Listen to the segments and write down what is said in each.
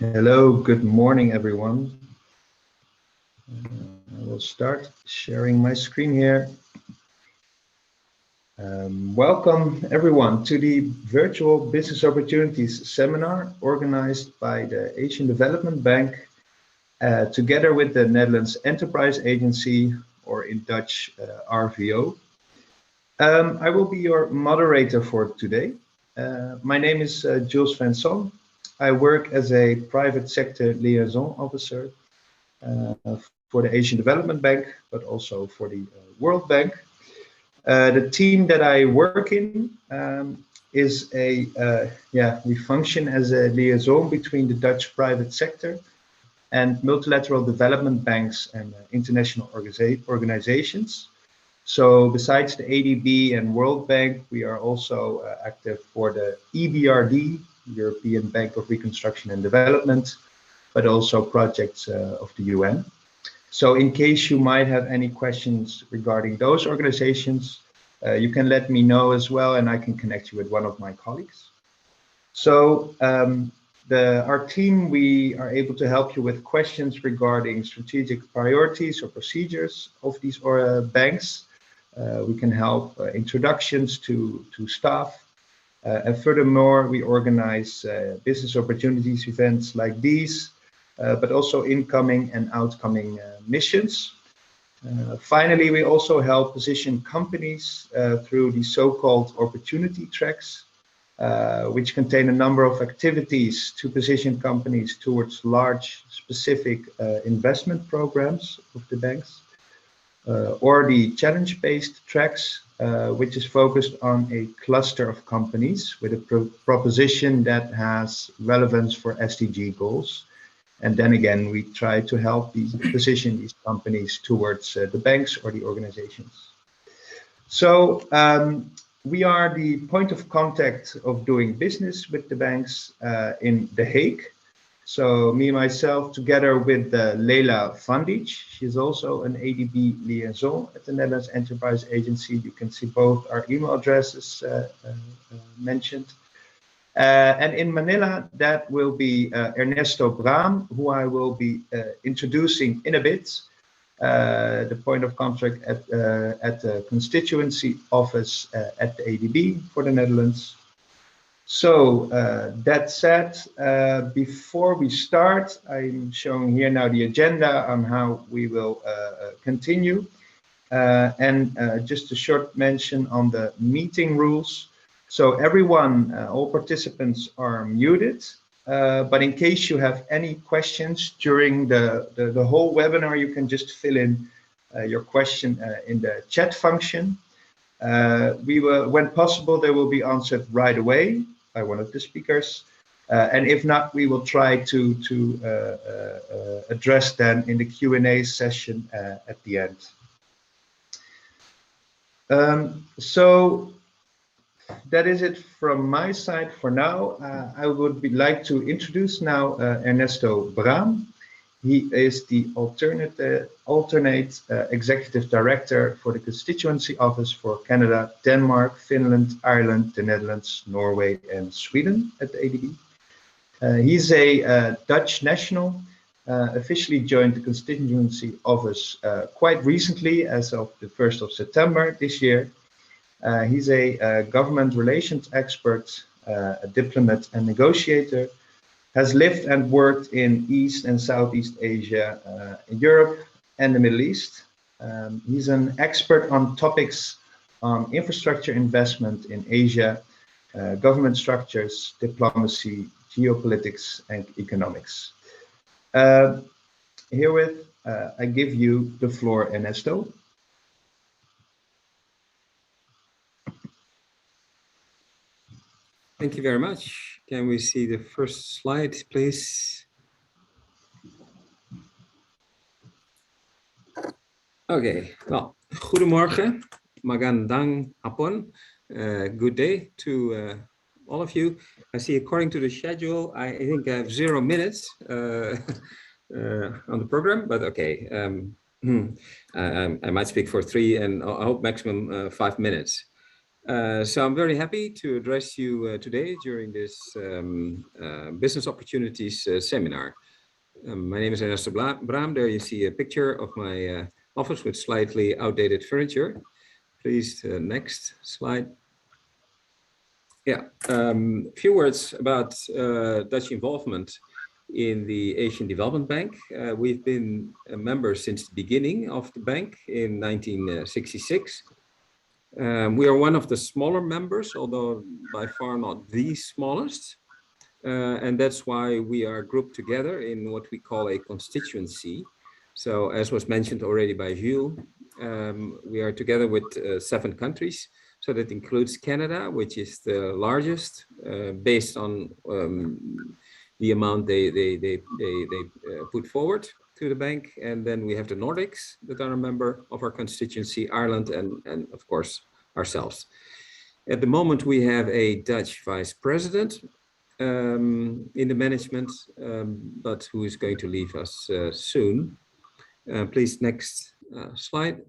Hello, good morning, everyone. I will start sharing my screen here. Welcome, everyone, to the Virtual Business Opportunities Seminar organized by the Asian Development Bank together with the Netherlands Enterprise Agency, or in Dutch, RVO. I will be your moderator for today. My name is Jules Van Son. I work as a private sector liaison officer for the Asian Development Bank, but also for the World Bank. The team that I work in is we function as a liaison between the Dutch private sector and multilateral development banks and international organizations. So besides the ADB and World Bank, we are also active for the EBRD, European Bank of Reconstruction and Development, but also projects of the UN. So in case you might have any questions regarding those organizations, you can let me know as well, and I can connect you with one of my colleagues. So our team, we are able to help you with questions regarding strategic priorities or procedures of these banks. We can help introductions to staff. And furthermore, we organize business opportunities events like these, but also incoming and outcoming missions. Finally, we also help position companies through the so-called opportunity tracks, which contain a number of activities to position companies towards large specific investment programs of the banks, or the challenge-based tracks, which is focused on a cluster of companies with a proposition that has relevance for SDG goals. And then again, we try to help position these companies towards the banks or the organizations. So we are the point of contact of doing business with the banks in The Hague. So me and myself, together with Leila Vandic, she's also an ADB liaison at the Netherlands Enterprise Agency. You can see both our email addresses mentioned. And in Manila, that will be Ernesto Braam, who I will be introducing in a bit, the point of contact at the constituency office at the ADB for the Netherlands. So that said, before we start, I'm showing here now the agenda on how we will continue. And just a short mention on the meeting rules. So everyone, all participants are muted, but in case you have any questions during the whole webinar, you can just fill in your question in the chat function. When possible, they will be answered right away by one of the speakers. And if not, we will try to address them in the Q&A session at the end. So that is it from my side for now. I would like to introduce now Ernesto Braam. He is the alternate executive director for the constituency office for Canada, Denmark, Finland, Ireland, the Netherlands, Norway, and Sweden at the ADB. He's a Dutch national, officially joined the constituency office quite recently, as of the 1st of September this year. He's a government relations expert, a diplomat and negotiator, has lived and worked in East and Southeast Asia, Europe and the Middle East. He's an expert on topics on infrastructure investment in Asia, government structures, diplomacy, geopolitics, and economics. Herewith, I give you the floor, Ernesto. Thank you very much. Can we see the first slide, please? Okay, well, goedemorgen, magandang hapon, good day to all of you. I see according to the schedule, I think I have 0 minutes on the program, but okay. I might speak for 3 and I hope maximum 5 minutes. So I'm very happy to address you today during this business opportunities seminar. My name is Ernesto Braam. There you see a picture of my office with slightly outdated furniture. Please, next slide. Yeah, a few words about Dutch involvement in the Asian Development Bank. We've been a member since the beginning of the bank in 1966. We are one of the smaller members, although by far not the smallest. And that's why we are grouped together in what we call a constituency. So as was mentioned already by Jules, we are together with 7 countries. So that includes Canada, which is the largest based on the amount they put forward to the bank. And then we have the Nordics that are a member of our constituency, Ireland, and of course, ourselves. At the moment, we have a Dutch vice president in the management, but who is going to leave us soon. Please, next slide.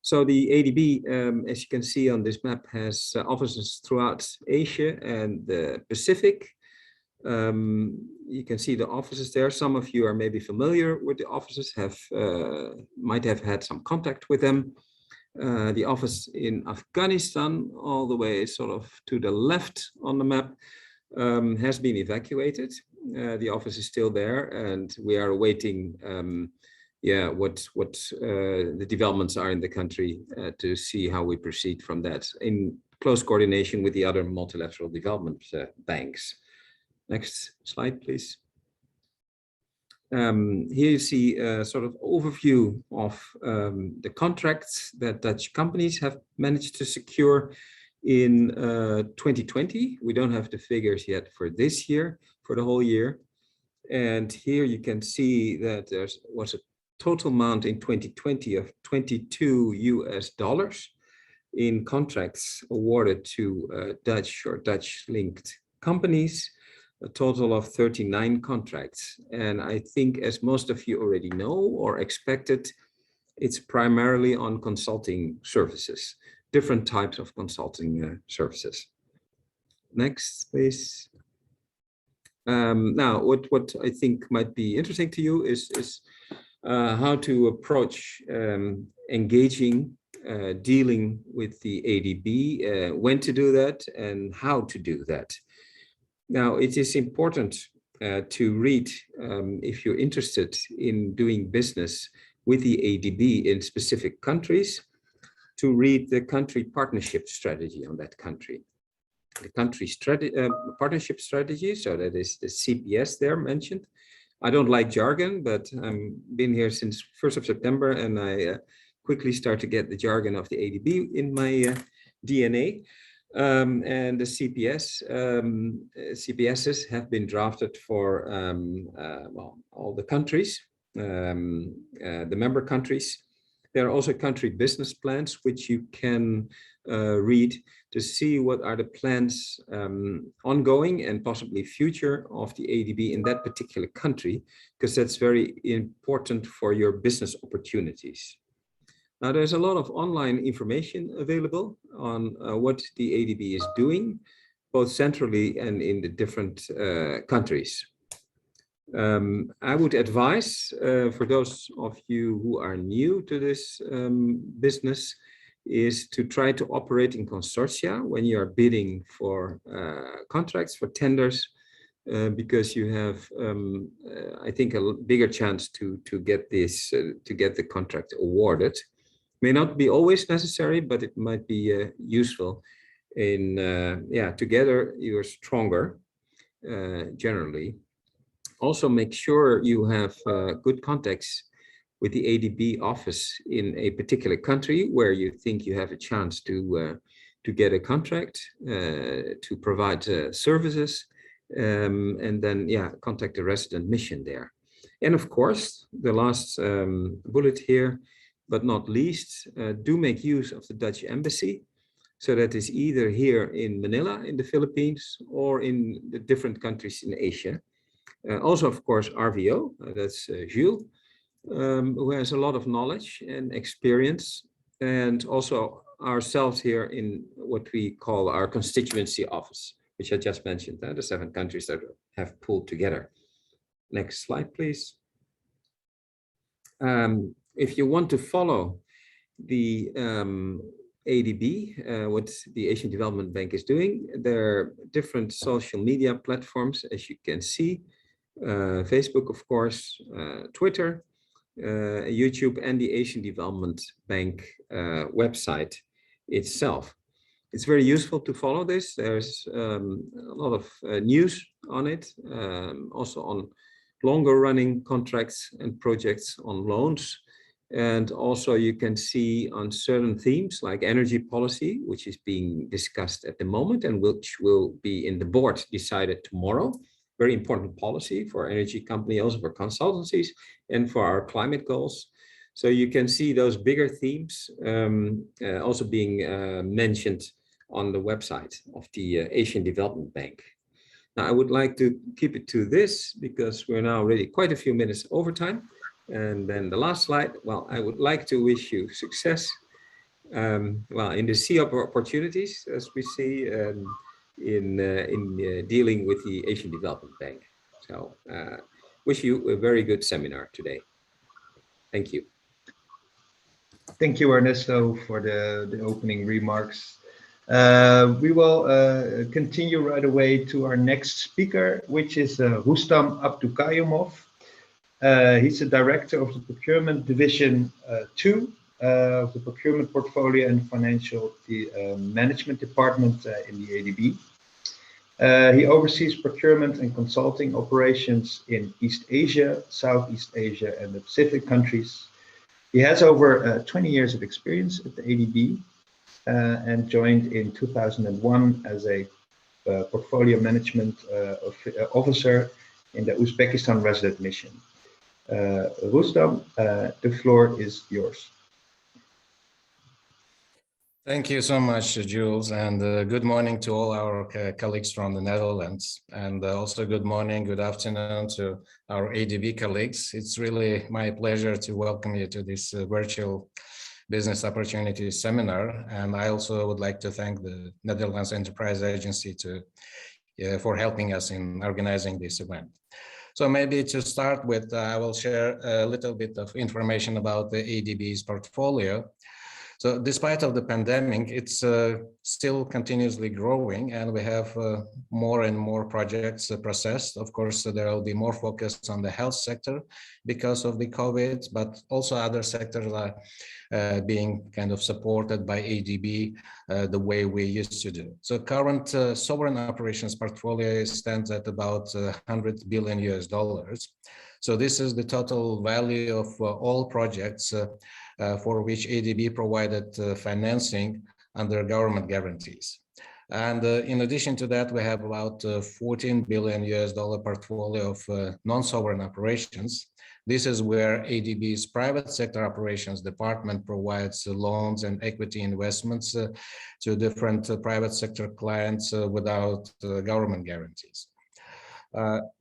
So the ADB, as you can see on this map, has offices throughout Asia and the Pacific. You can see the offices there. Some of you are maybe familiar with the offices, might have had some contact with them. The office in Afghanistan, all the way sort of to the left on the map, has been evacuated. The office is still there, and we are awaiting what the developments are in the country to see how we proceed from that in close coordination with the other multilateral development banks. Next slide, please. Here you see a sort of overview of the contracts that Dutch companies have managed to secure in 2020. We don't have the figures yet for this year, for the whole year. And here you can see that there was a total amount in 2020 of $22 in contracts awarded to Dutch or Dutch-linked companies, a total of 39 contracts. And I think, as most of you already know or expected, it's primarily on consulting services, different types of consulting services. Next, please. Now, what I think might be interesting to you is how to approach engaging, dealing with the ADB, when to do that and how to do that. Now, it is important to read, if you're interested in doing business with the ADB in specific countries, to read the country partnership strategy on that country. The country partnership strategy, so that is the CPS there mentioned. I don't like jargon, but I've been here since 1st of September, and I quickly start to get the jargon of the ADB in my DNA. And the CPSs have been drafted for well, all the countries, the member countries. There are also country business plans, which you can read to see what are the plans ongoing and possibly future of the ADB in that particular country, because that's very important for your business opportunities. Now, there's a lot of online information available on what the ADB is doing, both centrally and in the different countries. I would advise for those of you who are new to this business is to try to operate in consortia when you are bidding for contracts, for tenders, because you have, I think, a bigger chance to get this, to get the contract awarded. May not be always necessary, but it might be useful. In together you are stronger generally. Also, make sure you have good contacts with the ADB office in a particular country where you think you have a chance to get a contract, to provide services, and then contact the resident mission there. And of course, the last bullet here, but not least, do make use of the Dutch embassy. So that is either here in Manila in the Philippines or in the different countries in Asia. Also, of course, RVO, that's Jules, who has a lot of knowledge and experience, and also ourselves here in what we call our constituency office, which I just mentioned, the 7 countries that have pulled together. Next slide, please. If you want to follow the ADB, what the Asian Development Bank is doing, there are different social media platforms, as you can see, Facebook, of course, Twitter, YouTube, and the Asian Development Bank website itself. It's very useful to follow this. There's a lot of news on it, also on longer running contracts and projects on loans. And also you can see on certain themes like energy policy, which is being discussed at the moment and which will be in the board decided tomorrow. Very important policy for energy company, also for consultancies and for our climate goals. So you can see those bigger themes also being mentioned on the website of the Asian Development Bank. Now, I would like to keep it to this because we're now already quite a few minutes over time. And then the last slide, well, I would like to wish you success well, in the sea of opportunities, as we see, in dealing with the Asian Development Bank. So wish you a very good seminar today. Thank you. Thank you, Ernesto, for the opening remarks. We will continue right away to our next speaker, which is Rustam Abdukayumov. He's the director of the Procurement Division 2 of the Procurement Portfolio and Financial Management Department in the ADB. He oversees procurement and consulting operations in East Asia, Southeast Asia, and the Pacific countries. He has over 20 years of experience at the ADB and joined in 2001 as a portfolio management officer in the Uzbekistan resident mission. Rustam, the floor is yours. Thank you so much, Jules, and good morning to all our colleagues from the Netherlands, and also good morning, good afternoon to our ADB colleagues. It's really my pleasure to welcome you to this virtual business opportunities seminar, and I also would like to thank the Netherlands Enterprise Agency for helping us in organizing this event. So maybe to start with, I will share a little bit of information about the ADB's portfolio. So despite of the pandemic, it's still continuously growing, and we have more and more projects processed. Of course, there will be more focus on the health sector because of the COVID, but also other sectors are being kind of supported by ADB the way we used to do. So current sovereign operations portfolio stands at about $100 billion US. So this is the total value of all projects for which ADB provided financing under government guarantees. And in addition to that, we have about $14 billion US portfolio of non-sovereign operations. This is where ADB's private sector operations department provides loans and equity investments to different private sector clients without government guarantees.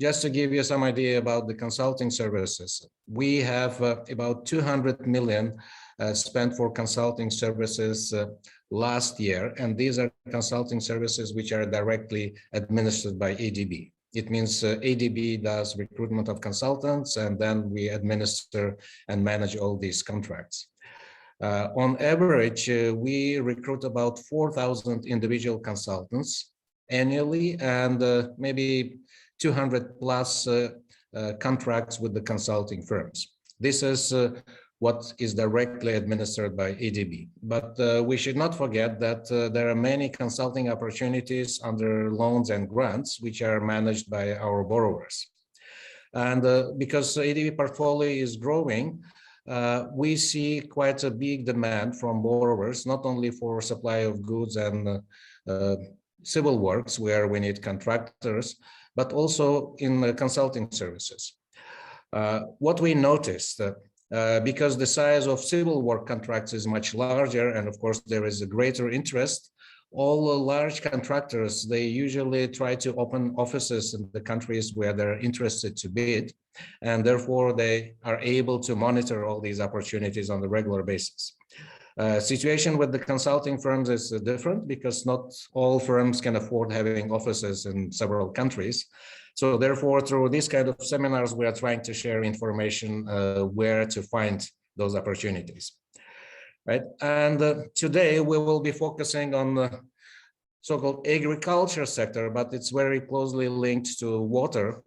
Just to give you some idea about the consulting services, we have about 200 million spent for consulting services last year, and these are consulting services which are directly administered by ADB. It means ADB does recruitment of consultants, and then we administer and manage all these contracts. On average, we recruit about 4,000 individual consultants annually, and maybe 200 plus contracts with the consulting firms. This is what is directly administered by ADB. But we should not forget that there are many consulting opportunities under loans and grants, which are managed by our borrowers. And because ADB portfolio is growing, we see quite a big demand from borrowers, not only for supply of goods and civil works, where we need contractors, but also in consulting services. What we noticed, because the size of civil work contracts is much larger, and of course there is a greater interest, all the large contractors, they usually try to open offices in the countries where they're interested to bid, and therefore they are able to monitor all these opportunities on a regular basis. Situation with the consulting firms is different because not all firms can afford having offices in several countries. So therefore, through these kind of seminars, we are trying to share information where to find those opportunities, right? And today we will be focusing on the so-called agriculture sector, but it's very closely linked to water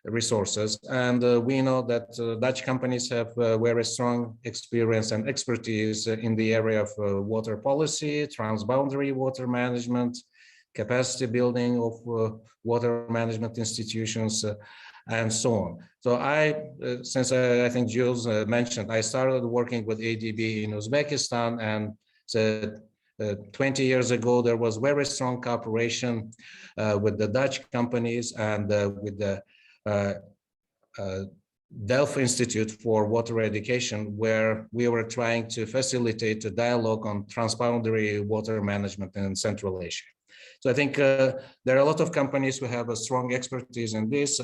resources. And we know that Dutch companies have very strong experience and expertise in the area of water policy, transboundary water management, capacity building of water management institutions, and so on. So since I think Jules mentioned, I started working with ADB in Uzbekistan, and 20 years ago, there was very strong cooperation with the Dutch companies and with the Delft Institute for Water Education, where we were trying to facilitate a dialogue on transboundary water management in Central Asia. So I think there are a lot of companies who have a strong expertise in this,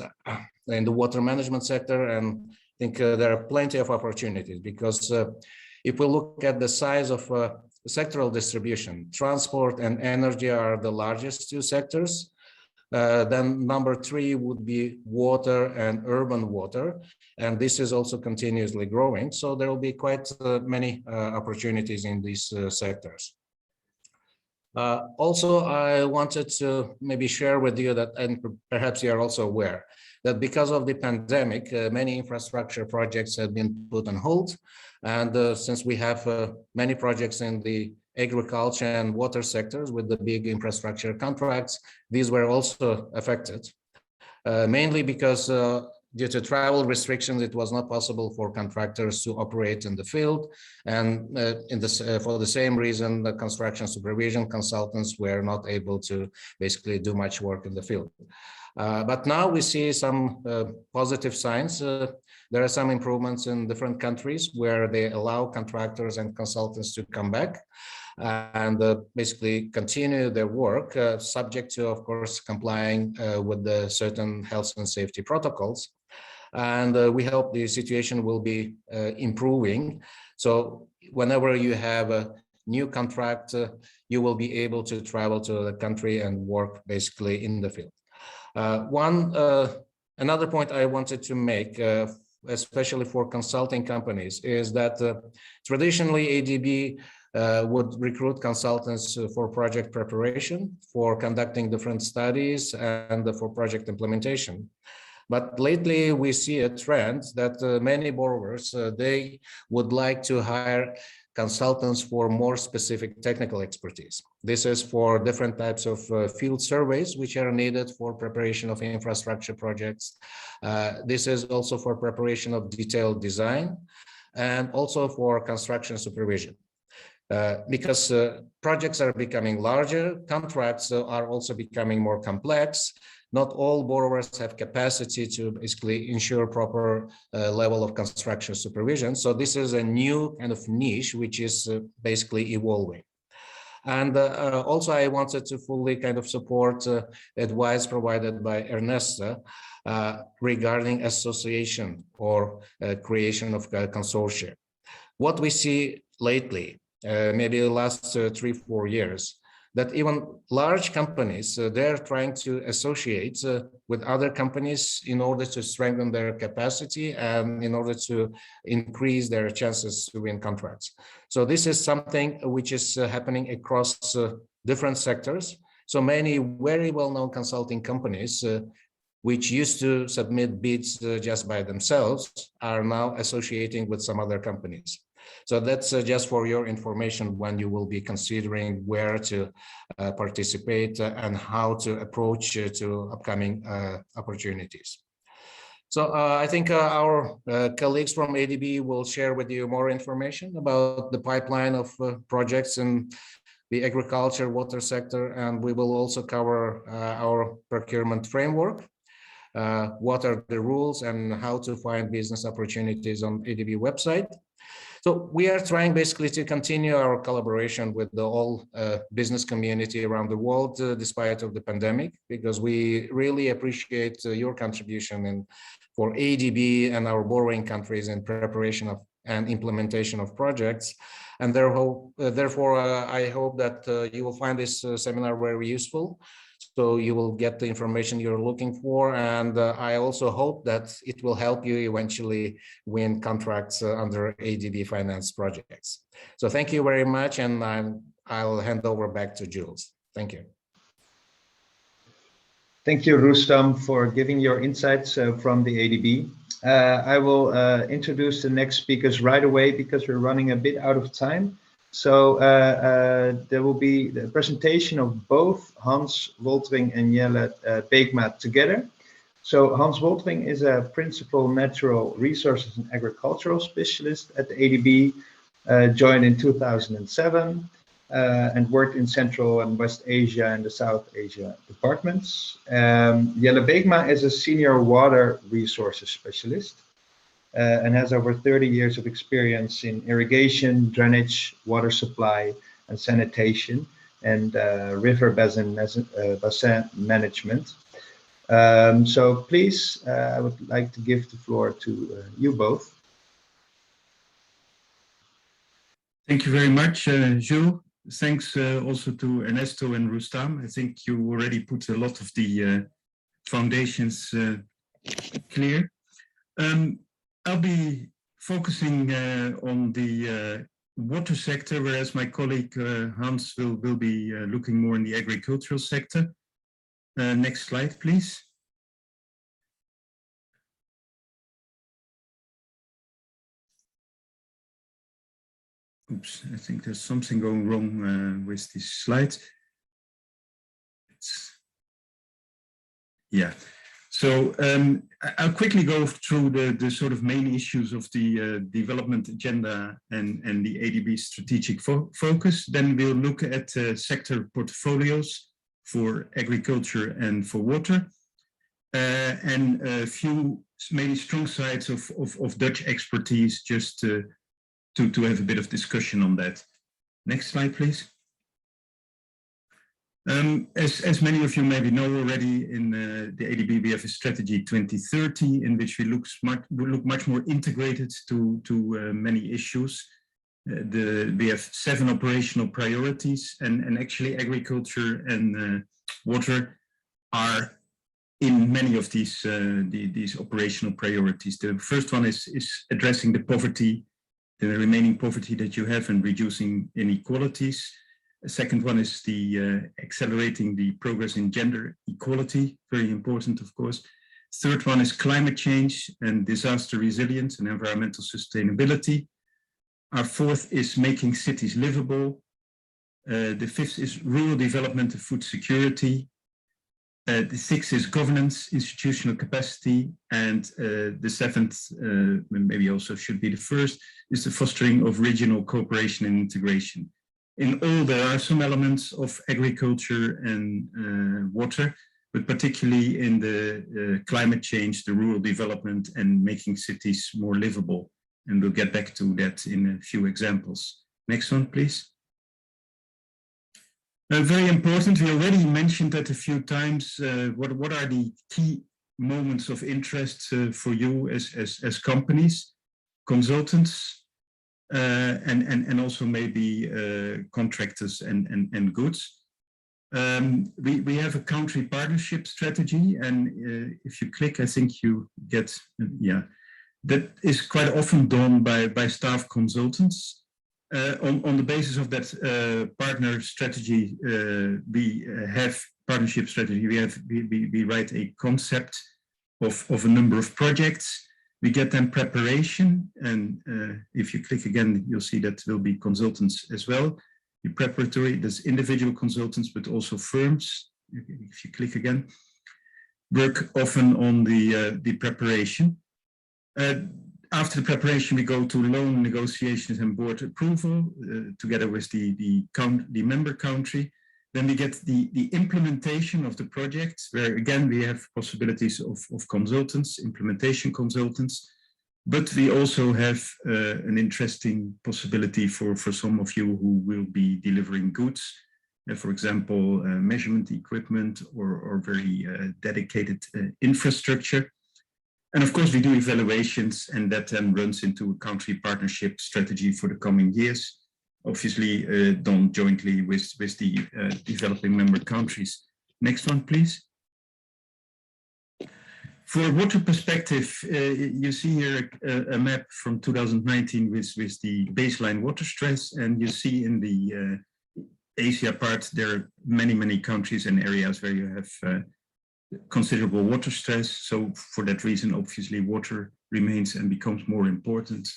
in the water management sector, and I think there are plenty of opportunities because if we look at the size of sectoral distribution, transport and energy are the largest two sectors. Then number 3 would be water and urban water, and this is also continuously growing. So there will be quite many opportunities in these sectors. Also, I wanted to maybe share with you that, and perhaps you are also aware, that because of the pandemic, many infrastructure projects have been put on hold. And since we have many projects in the agriculture and water sectors with the big infrastructure contracts, these were also affected, mainly because due to travel restrictions, it was not possible for contractors to operate in the field. And for the same reason, the construction supervision consultants were not able to basically do much work in the field. But now we see some positive signs. There are some improvements in different countries where they allow contractors and consultants to come back and basically continue their work, subject to, of course, complying with the certain health and safety protocols. And we hope the situation will be improving. So whenever you have a new contract, you will be able to travel to the country and work basically in the field. Another point I wanted to make, especially for consulting companies, is that traditionally ADB would recruit consultants for project preparation, for conducting different studies, and for project implementation. But lately we see a trend that many borrowers, they would like to hire consultants for more specific technical expertise. This is for different types of field surveys which are needed for preparation of infrastructure projects. This is also for preparation of detailed design and also for construction supervision. Because projects are becoming larger, contracts are also becoming more complex. Not all borrowers have capacity to basically ensure proper level of construction supervision. So this is a new kind of niche which is basically evolving. And also I wanted to fully kind of support advice provided by Ernesta regarding association or creation of a consortia. What we see lately, maybe the last 3-4 years, that even large companies, they're trying to associate with other companies in order to strengthen their capacity and in order to increase their chances to win contracts. So this is something which is happening across different sectors. So many very well-known consulting companies which used to submit bids just by themselves are now associating with some other companies. So that's just for your information when you will be considering where to participate and how to approach to upcoming opportunities. So I think our colleagues from ADB will share with you more information about the pipeline of projects in the agriculture, water sector, and we will also cover our procurement framework. What are the rules and how to find business opportunities on ADB website. So we are trying basically to continue our collaboration with the whole business community around the world, despite of the pandemic, because we really appreciate your contribution for ADB and our borrowing countries in preparation of and implementation of projects. And therefore, I hope that you will find this seminar very useful. So you will get the information you're looking for. And I also hope that it will help you eventually win contracts under ADB finance projects. So thank you very much. And I'll hand over back to Jules. Thank you. Thank you, Rustam, for giving your insights from the ADB. I will introduce the next speakers right away because we're running a bit out of time. So there will be the presentation of both Hans Woltering and Jelle Beekma together. So Hans Woltering is a principal natural resources and agricultural specialist at the ADB, joined in 2007 and worked in Central and West Asia and the South Asia departments. Jelle Beekma is a senior water resources specialist. And has over 30 years of experience in irrigation, drainage, water supply, and sanitation, and river basin management. So please, I would like to give the floor to you both. Thank you very much, Jules. Thanks also to Ernesto and Rustam. I think you already put a lot of the foundations clear. I'll be focusing on the water sector, whereas my colleague Hans will be looking more in the agricultural sector. Next slide, please. Oops, I think there's something going wrong with this slide. Yeah. So I'll quickly go through the sort of main issues of the development agenda and the ADB strategic focus. Then we'll look at sector portfolios for agriculture and for water, and a few maybe strong sides of Dutch expertise, just to have a bit of discussion on that. Next slide, please. As many of you maybe know already, in the ADB we have a strategy 2030 in which we look much more integrated to many issues. We have 7 operational priorities, and actually agriculture and water are in many of these operational priorities. The first one is addressing the poverty, the remaining poverty that you have, and reducing inequalities. The second one is the accelerating the progress in gender equality, very important, of course. Third one is climate change and disaster resilience and environmental sustainability. Our fourth is making cities livable. The fifth is rural development and food security. The sixth is governance, institutional capacity. And the seventh, maybe also should be the first, is the fostering of regional cooperation and integration. In all, there are some elements of agriculture and water, but particularly in the climate change, the rural development, and making cities more livable. And we'll get back to that in a few examples. Next one, please. Very important, we already mentioned that a few times. What are the key moments of interest for you as companies, consultants, and also maybe contractors and goods. We have a country partnership strategy, and if you click, I think you get, yeah, that is quite often done by staff consultants. On the basis of that partner strategy, we have partnership strategy. We write a concept of a number of projects. We get them preparation, and if you click again, you'll see that will be consultants as well. The preparatory, there's individual consultants, but also firms. If you click again, work often on the preparation. After the preparation, we go to loan negotiations and board approval together with the member country. Then we get the implementation of the projects, where again we have possibilities of consultants, implementation consultants, but we also have an interesting possibility for some of you who will be delivering goods, for example, measurement equipment or very dedicated infrastructure. And of course, we do evaluations, and that then runs into a country partnership strategy for the coming years, obviously done jointly with the developing member countries. Next one, please. For a water perspective, you see here a map from 2019 with the baseline water stress, and you see in the Asia part, there are many countries and areas where you have considerable water stress. So for that reason, obviously, water remains and becomes more important.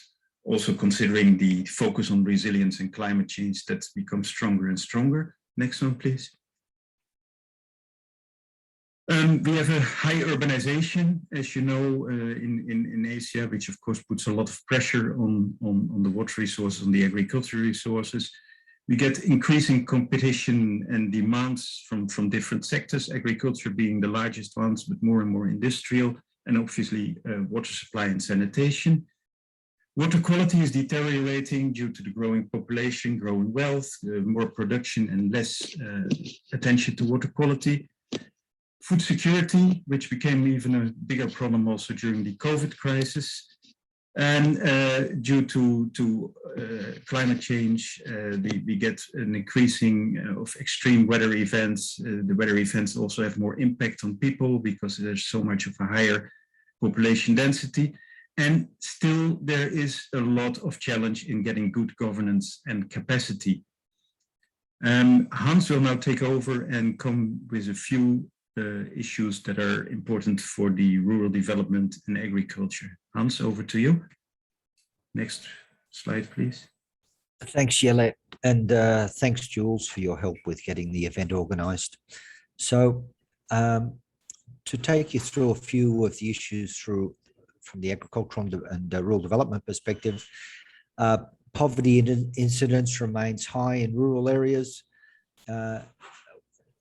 Also considering the focus on resilience and climate change that's become stronger and stronger. Next one, please. We have a high urbanization, as you know, in Asia, which of course puts a lot of pressure on the water resources, on the agricultural resources. We get increasing competition and demands from different sectors, agriculture being the largest ones, but more and more industrial, and obviously water supply and sanitation. Water quality is deteriorating due to the growing population, growing wealth, more production and less attention to water quality. Food security, which became even a bigger problem also during the COVID crisis. And due to climate change, we get an increasing of extreme weather events. The weather events also have more impact on people because there's so much of a higher population density. And still there is a lot of challenge in getting good governance and capacity. Hans will now take over and come with a few issues that are important for the rural development and agriculture. Hans, over to you. Next slide, please. Thanks, Jelle, and thanks, Jules, for your help with getting the event organized. So to take you through a few of the issues from the agricultural and rural development perspective, poverty incidence remains high in rural areas.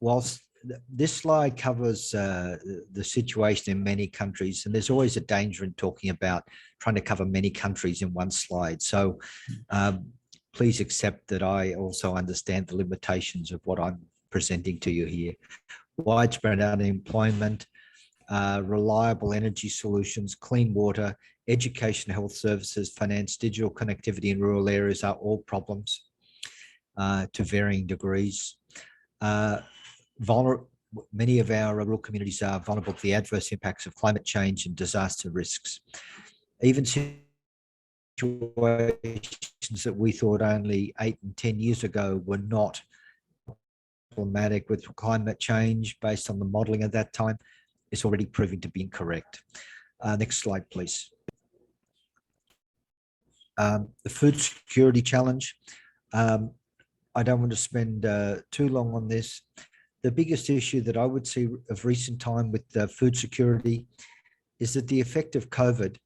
Whilst this slide covers the situation in many countries, and there's always a danger in talking about trying to cover many countries in one slide. So please accept that I also understand the limitations of what I'm presenting to you here. Widespread unemployment, reliable energy solutions, clean water, education, health services, finance, digital connectivity in rural areas are all problems to varying degrees. Many of our rural communities are vulnerable to the adverse impacts of climate change and disaster risks. Even situations that we thought only 8 and 10 years ago were not problematic with climate change based on the modelling at that time is already proving to be incorrect. Next slide, please. The food security challenge. I don't want to spend too long on this. The biggest issue that I would see of recent time with food security is that the effect of COVID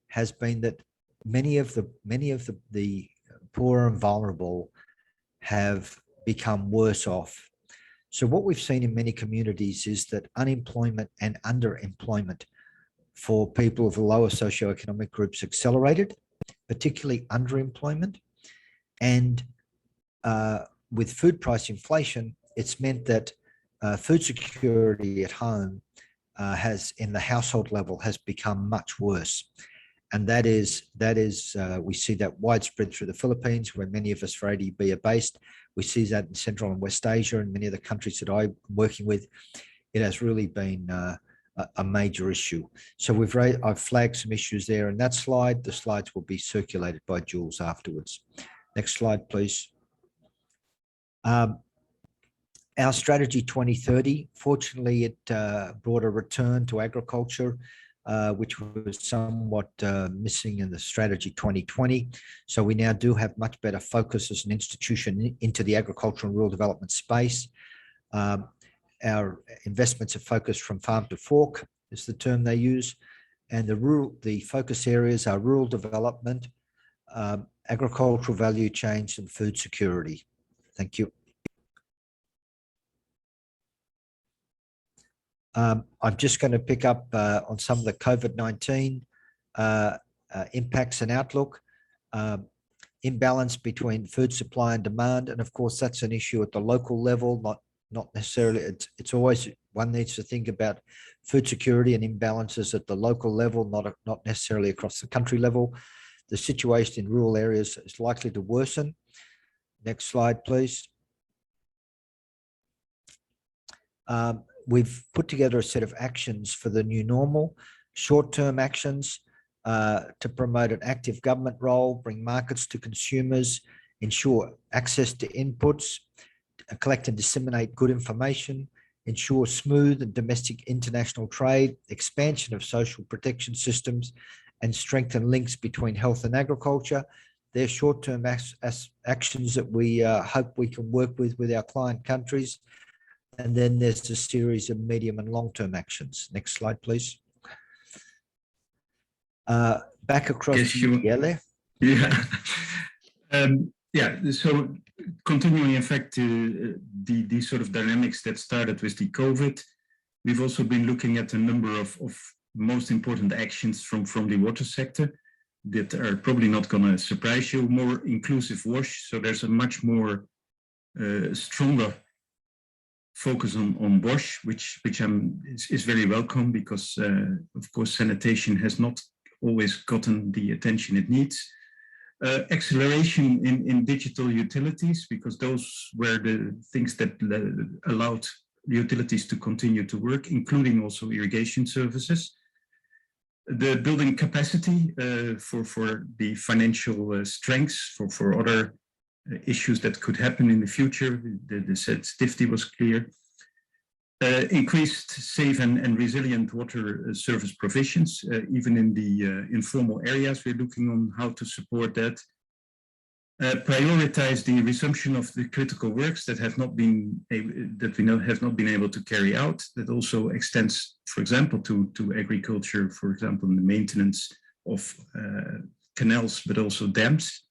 has been that many of the poor and vulnerable have become worse off. So what we've seen in many communities is that unemployment and underemployment for people of the lower socioeconomic groups accelerated, particularly underemployment. And with food price inflation, it's meant that food security at home in the household level has become much worse. And that is we see that widespread through the Philippines, where many of us for ADB are based. We see that in Central and West Asia and many of the countries that I'm working with. It has really been a major issue. So I've flagged some issues there in that slide. The slides will be circulated by Jules afterwards. Next slide, please. Our strategy 2030, fortunately, it brought a return to agriculture, which was somewhat missing in the strategy 2020. So we now do have much better focus as an institution into the agricultural and rural development space. Our investments are focused from farm to fork, is the term they use. And the focus areas are rural development, agricultural value chains, and food security. Thank you. I'm just going to pick up on some of the COVID-19 impacts and outlook. Imbalance between food supply and demand. And of course, that's an issue at the local level, not necessarily, it's always, one needs to think about food security and imbalances at the local level, not necessarily across the country level. The situation in rural areas is likely to worsen. Next slide, please. We've put together a set of actions for the new normal, short-term actions to promote an active government role, bring markets to consumers, ensure access to inputs, collect and disseminate good information, ensure smooth and domestic international trade, expansion of social protection systems, and strengthen links between health and agriculture. They're short-term actions that we hope we can work with our client countries. And then there's a series of medium and long-term actions. Next slide, please. Back across. Yes, sure. Yeah. Yeah. So continuing, in fact, the sort of dynamics that started with the COVID, we've also been looking at a number of most important actions from the water sector that are probably not going to surprise you. More inclusive WASH. So there's a much more stronger focus on WASH, which is very welcome, because of course sanitation has not always gotten the attention it needs. Acceleration in digital utilities, because those were the things that allowed utilities to continue to work, including also irrigation services. The building capacity for the financial strengths for other issues that could happen in the future. The sensitivity was clear. Increased safe and resilient water service provisions, even in the informal areas. We're looking on how to support that. Prioritize the resumption of the critical works that have not been have not been able to carry out. That also extends, for example, to agriculture, for example, in the maintenance of canals, but also dams.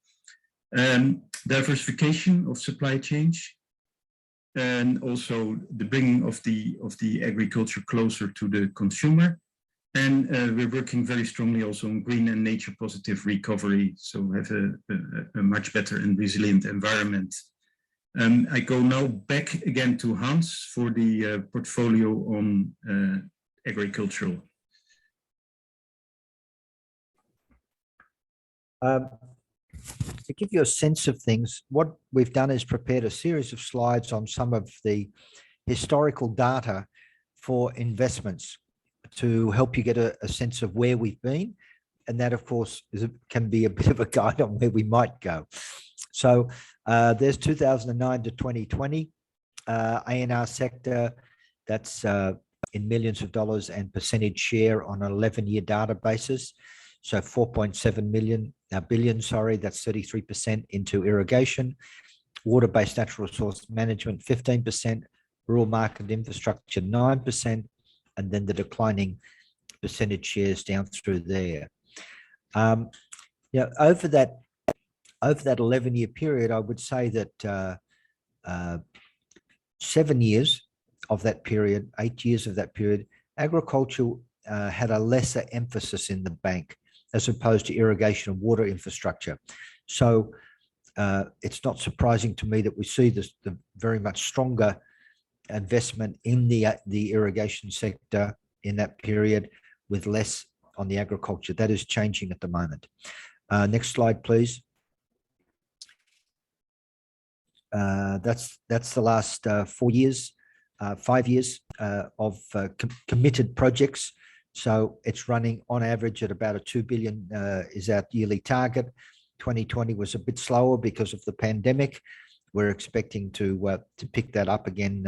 Diversification of supply chains, and also the bringing of the agriculture closer to the consumer. And we're working very strongly also on green and nature positive recovery, so have a much better and resilient environment. I go now back again to Hans for the portfolio on agricultural. To give you a sense of things, what we've done is prepared a series of slides on some of the historical data for investments to help you get a sense of where we've been. And that, of course, can be a bit of a guide on where we might go. So there's 2009 to 2020, A&R sector, that's in millions of dollars and percentage share on an 11-year data basis. So 4.7 billion, that's 33% into irrigation, water-based natural resource management, 15%, rural market infrastructure, 9%, and then the declining percentage shares down through there. Over that 11-year period, I would say that 7 years of that period, 8 years of that period, agriculture had a lesser emphasis in the bank as opposed to irrigation and water infrastructure. So it's not surprising to me that we see the very much stronger investment in the irrigation sector in that period, with less on the agriculture. That is changing at the moment. Next slide, please. That's the last 5 years of committed projects. So it's running on average at about a 2 billion is our yearly target. 2020 was a bit slower because of the pandemic. We're expecting to pick that up again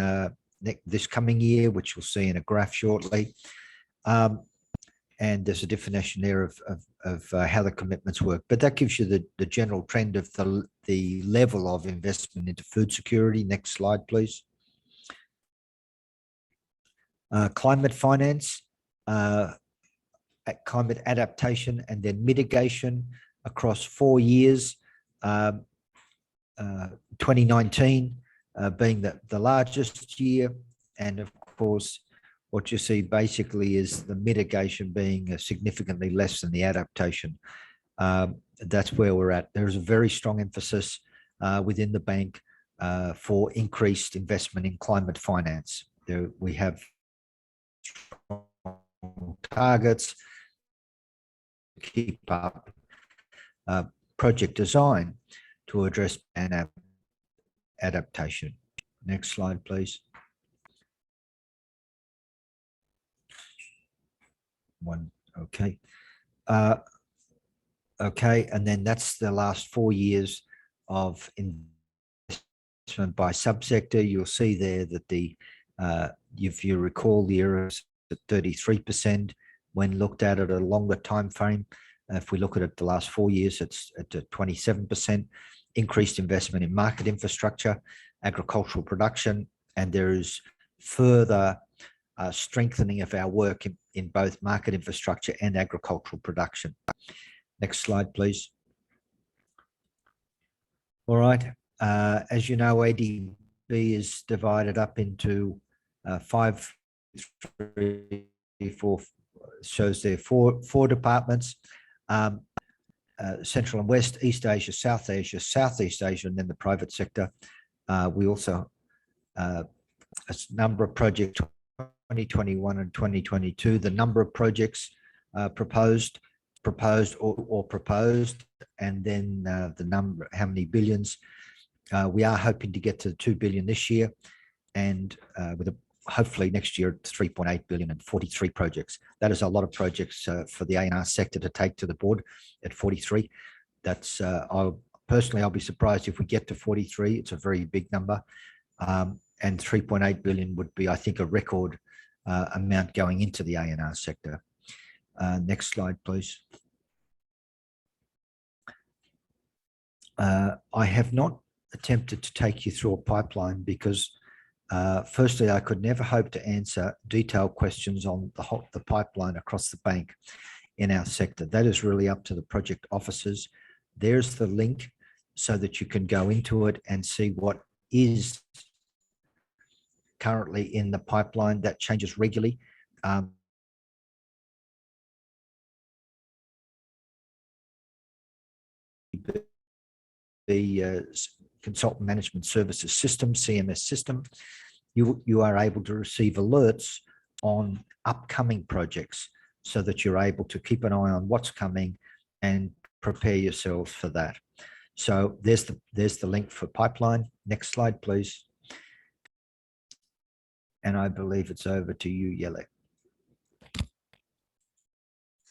this coming year, which we'll see in a graph shortly. And there's a definition there of how the commitments work. But that gives you the general trend of the level of investment into food security. Next slide, please. Climate finance, climate adaptation, and then mitigation across 4 years. 2019 being the largest year, and of course what you see basically is the mitigation being significantly less than the adaptation. That's where we're at. There's a very strong emphasis within the bank for increased investment in climate finance. There we have targets to keep up project design to address an adaptation. Next slide, please. One, okay. Okay, and then that's the last 4 years of investment by subsector. You'll see there that the, if you recall, the error is at 33% when looked at a longer time frame. If we look at it the last 4 years, it's at 27%. Increased investment in market infrastructure, agricultural production, and there is further strengthening of our work in both market infrastructure and agricultural production. Next slide, please. All right. As you know, ADB is divided up into 5, 3, 4, shows there four departments. Central and West, East Asia, Southeast Asia, and then the private sector. We also, a number of projects, 2021 and 2022, the number of projects proposed, and then the number, how many billions. We are hoping to get to 2 billion this year, and with hopefully next year it's 3.8 billion and 43 projects. That is a lot of projects for the A&R sector to take to the board at 43. That's I'll be surprised if we get to 43. It's a very big number, and 3.8 billion would be, I think, a record amount going into the A&R sector. Next slide, please. I have not attempted to take you through a pipeline because firstly, I could never hope to answer detailed questions on the pipeline across the bank in our sector. That is really up to the project officers. There's the link so that you can go into it and see what is currently in the pipeline. That changes regularly. The Consultant Management Services System, CMS system, you are able to receive alerts on upcoming projects so that you're able to keep an eye on what's coming and prepare yourselves for that. So there's the link for pipeline. Next slide, please. And I believe it's over to you, Jelle.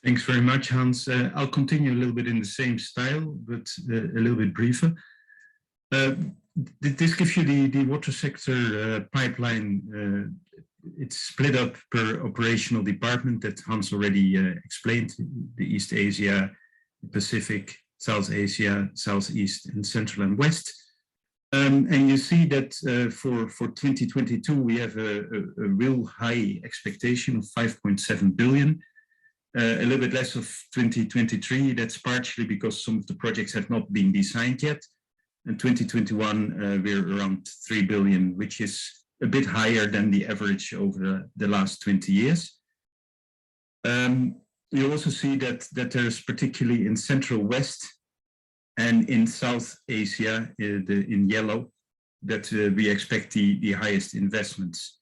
Thanks very much, Hans. I'll continue a little bit in the same style, but a little bit briefer. This gives you the water sector pipeline. It's split up per operational department that Hans already explained: the East Asia, Pacific, South Asia, Southeast, and Central and West. And you see that for 2022, we have a real high expectation of 5.7 billion. A little bit less of 2023. That's partially because some of the projects have not been designed yet. In 2021, we're around 3 billion, which is a bit higher than the average over the last 20 years. You also see that there's particularly in Central West and in South Asia, in yellow, that we expect the highest investments.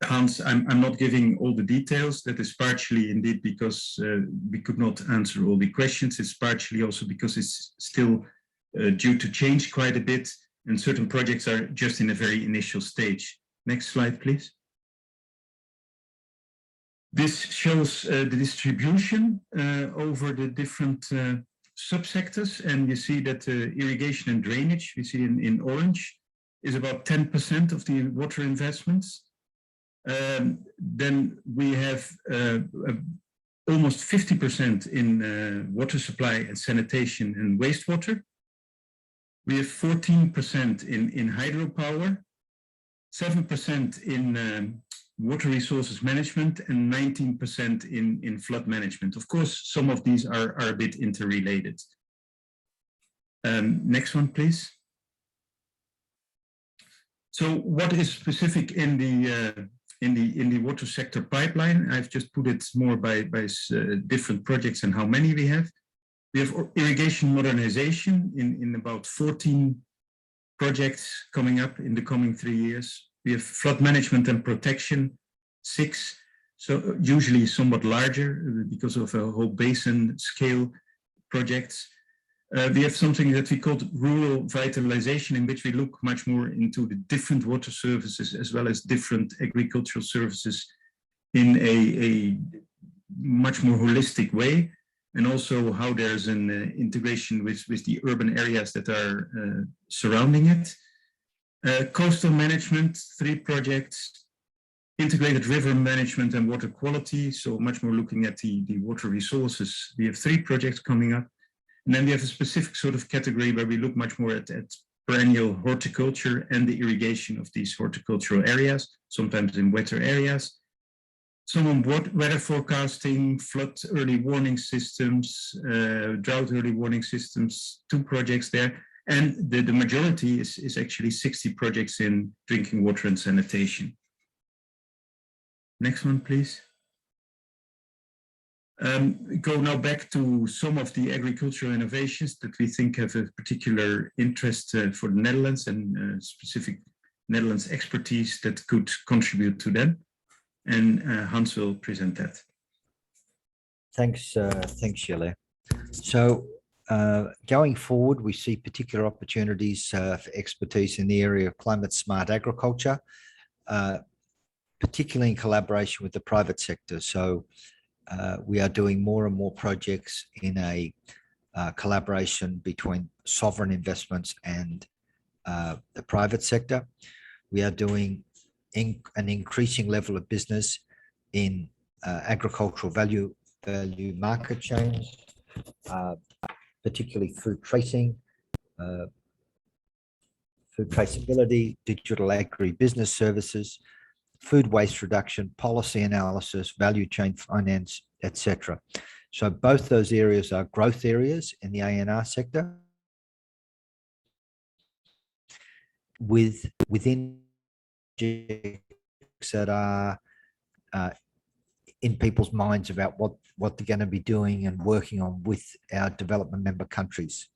Hans, I'm not giving all the details. That is partially indeed because we could not answer all the questions. It's partially also because it's still due to change quite a bit, and certain projects are just in a very initial stage. Next slide, please. This shows the distribution over the different subsectors, and you see that irrigation and drainage, we see in orange, is about 10% of the water investments. Then we have almost 50% in water supply and sanitation and wastewater. We have 14% in hydropower, 7% in water resources management, and 19% in flood management. Of course, some of these are a bit interrelated. Next one, please. So what is specific in the water sector pipeline? I've just put it more by different projects and how many we have. We have irrigation modernization in about 14 projects coming up in the coming 3 years. We have flood management and protection, 6, so usually somewhat larger because of a whole basin scale projects. We have something that we call rural vitalization, in which we look much more into the different water services as well as different agricultural services in a much more holistic way, and also how there's an integration with the urban areas that are surrounding it. Coastal management, 3 projects. Integrated river management and water quality, so much more looking at the water resources. We have 3 projects coming up. And then we have a specific sort of category where we look much more at perennial horticulture and the irrigation of these horticultural areas, sometimes in wetter areas. Some on weather forecasting, flood early warning systems, drought early warning systems, 2 projects there. And the majority is actually 60 projects in drinking water and sanitation. Next one, please. Go now back to some of the agricultural innovations that we think have a particular interest for the Netherlands and specific Netherlands expertise that could contribute to them. And Hans will present that. Thanks, Jelle. So going forward, we see particular opportunities for expertise in the area of climate smart agriculture, particularly in collaboration with the private sector. So we are doing more and more projects in a collaboration between sovereign investments and the private sector. We are doing an increasing level of business in agricultural value market chains, particularly food tracing, food traceability, digital agribusiness services, food waste reduction, policy analysis, value chain finance, etc. So both those areas are growth areas in the ANR sector, within that are in people's minds about what they're going to be doing and working on with our development member countries.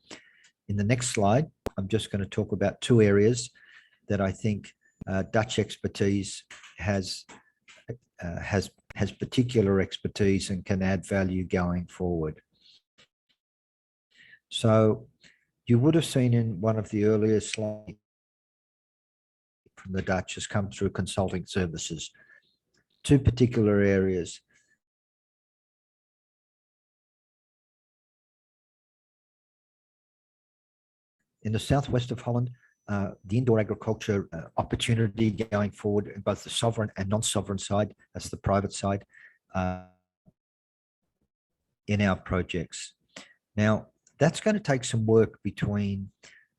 In the next slide, I'm just going to talk about 2 areas that I think Dutch expertise has particular expertise and can add value going forward. So you would have seen in one of the earlier slides from the Dutch has come through consulting services. 2 particular areas. In the southwest of Holland, the indoor agriculture opportunity going forward in both the sovereign and non-sovereign side, that's the private side, in our projects. Now, that's going to take some work between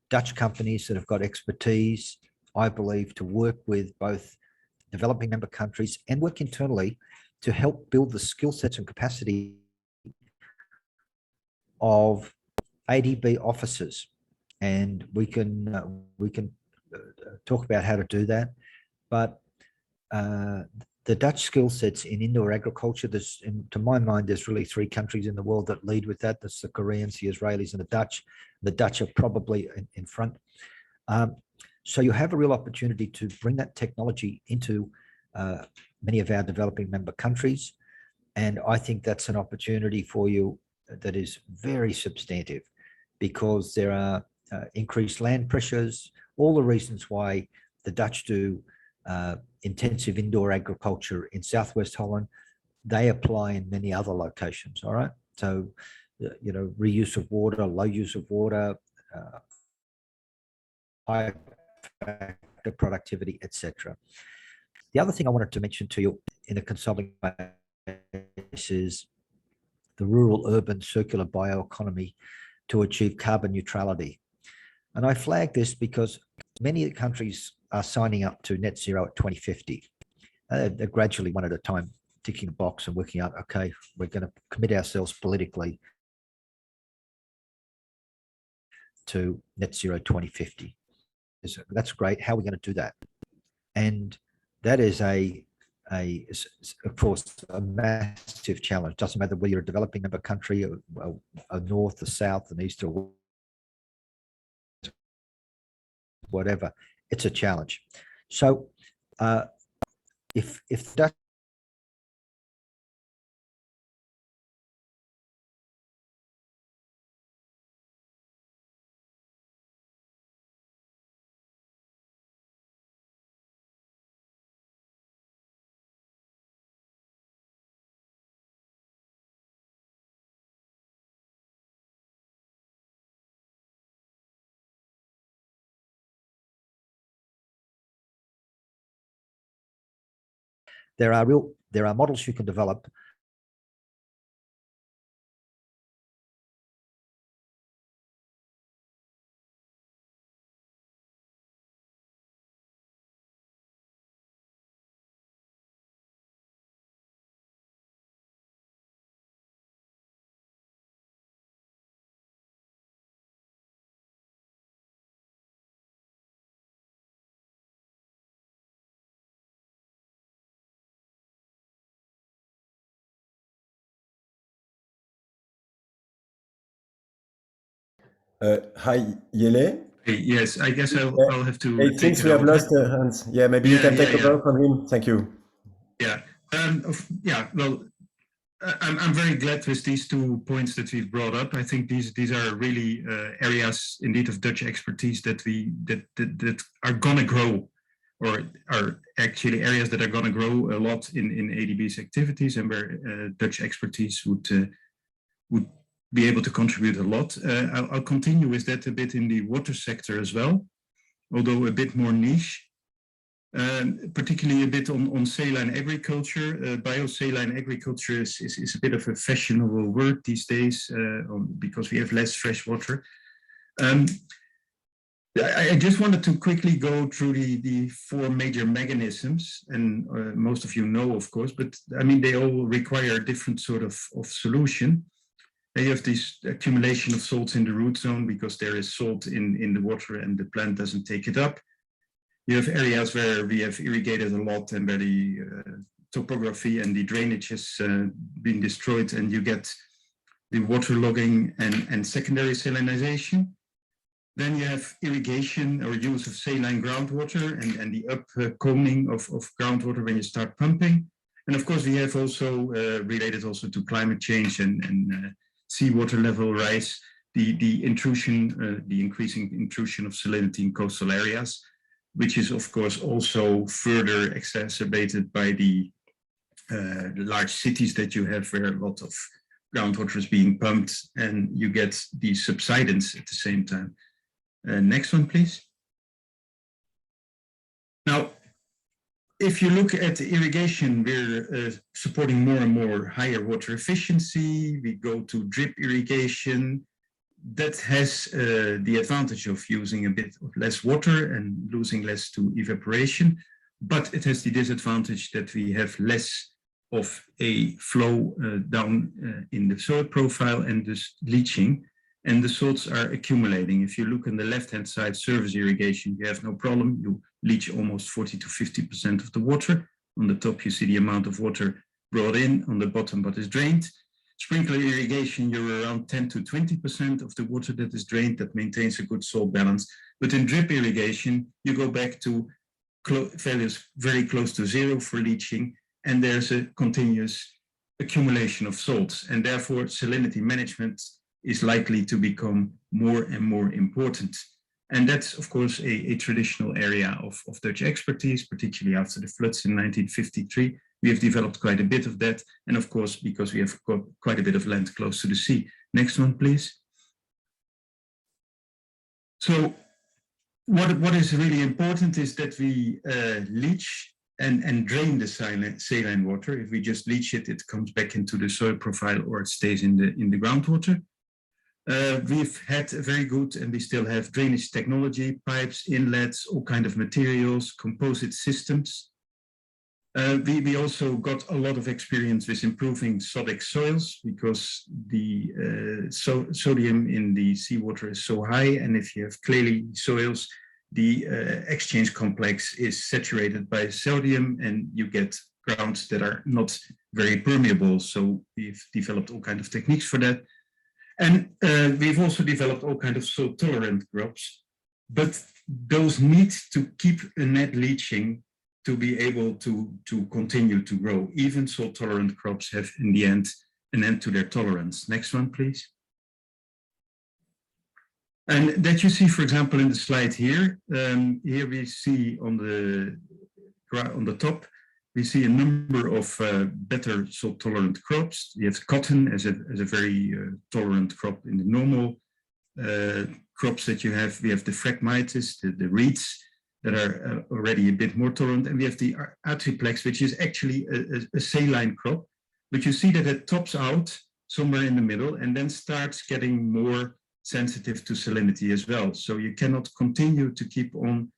Dutch companies that have got expertise, I believe, to work with both developing member countries and work internally to help build the skill sets and capacity of ADB officers. And we can talk about how to do that. But the Dutch skill sets in indoor agriculture, to my mind, there's really 3 countries in the world that lead with that. That's the Koreans, the Israelis, and the Dutch. The Dutch are probably in front. So you have a real opportunity to bring that technology into many of our developing member countries. And I think that's an opportunity for you that is very substantive, because there are increased land pressures, all the reasons why the Dutch do intensive indoor agriculture in Southwest Holland, they apply in many other locations, all right? So, you know, reuse of water, low use of water, high factor productivity, etc. The other thing I wanted to mention to you in the consulting space is the rural-urban circular bioeconomy to achieve carbon neutrality. And I flag this because many countries are signing up to net zero at 2050. They're gradually, one at a time, ticking a box and working out, okay, we're going to commit ourselves politically to net zero 2050. That's great. How are we going to do that? And that is a of course, a massive challenge. Doesn't matter whether you're a developing member country, a north, a south, an east, or whatever. It's a challenge. So, if that there are models you can develop. Hi, Jelle. Hey, yes, I guess I'll have to It take seems it we have over. lost Hans. Yeah, maybe you can take over from him. Thank you. Yeah, well, I'm very glad with these 2 points that we've brought up. I think these are really areas indeed of Dutch expertise that that are gonna grow, or are actually areas that are gonna grow a lot in ADB's activities, and where Dutch expertise would be able to contribute a lot. I'll continue with that a bit in the water sector as well, although a bit more niche. Particularly a bit on saline agriculture. Biosaline agriculture is a bit of a fashionable word these days because we have less fresh water. I just wanted to quickly go through the 4 major mechanisms, and most of you know, of course, but I mean, they all require a different sort of solution. You have this accumulation of salts in the root zone because there is salt in the water and the plant doesn't take it up. You have areas where we have irrigated a lot and where the topography and the drainage has been destroyed, and you get the water logging and secondary salinization. Then you have irrigation or use of saline groundwater and the upcombing of groundwater when you start pumping. And of course, we have also related also to climate change and seawater level rise, the intrusion, the increasing intrusion of salinity in coastal areas, which is of course also further exacerbated by the large cities that you have where a lot of groundwater is being pumped and you get the subsidence at the same time. Next one, please. Now, if you look at irrigation, we're supporting more and more higher water efficiency. We go to drip irrigation. That has the advantage of using a bit of less water and losing less to evaporation, but it has the disadvantage that we have less of a flow down in the soil profile and this leaching, and the salts are accumulating. If you look on the left-hand side, surface irrigation, you have no problem. You leach almost 40 to 50% of the water. On the top, you see the amount of water brought in, on the bottom, what is drained. Sprinkler irrigation, you're around 10 to 20% of the water that is drained, that maintains a good salt balance. But in drip irrigation, you go back to values very close to 0 for leaching, and there's a continuous accumulation of salts, and therefore salinity management is likely to become more and more important. And that's, of course, a traditional area of Dutch expertise, particularly after the floods in 1953. We have developed quite a bit of that. And of course, because we have got quite a bit of land close to the sea. Next one, please. So what is really important is that we leach and drain the saline water. If we just leach it, it comes back into the soil profile or it stays in the groundwater. We've had a very good, and we still have, drainage technology, pipes, inlets, all kinds of materials, composite systems. We also got a lot of experience with improving sodic soils because the sodium in the seawater is so high, and if you have clayey soils, the exchange complex is saturated by sodium and you get grounds that are not very permeable. So we've developed all kinds of techniques for that. And we've also developed all kinds of salt-tolerant crops, but those need to keep a net leaching to be able to continue to grow. Even salt-tolerant crops have, in the end, an end to their tolerance. Next one, please. And that you see, for example, in the slide here. Here we see on the top, we see a number of better salt-tolerant crops. We have cotton as a very tolerant crop in the normal crops that you have. We have the Phragmites, the reeds that are already a bit more tolerant. And we have the Atriplex, which is actually a saline crop. But you see that it tops out somewhere in the middle and then starts getting more sensitive to salinity as well. So you cannot continue to keep on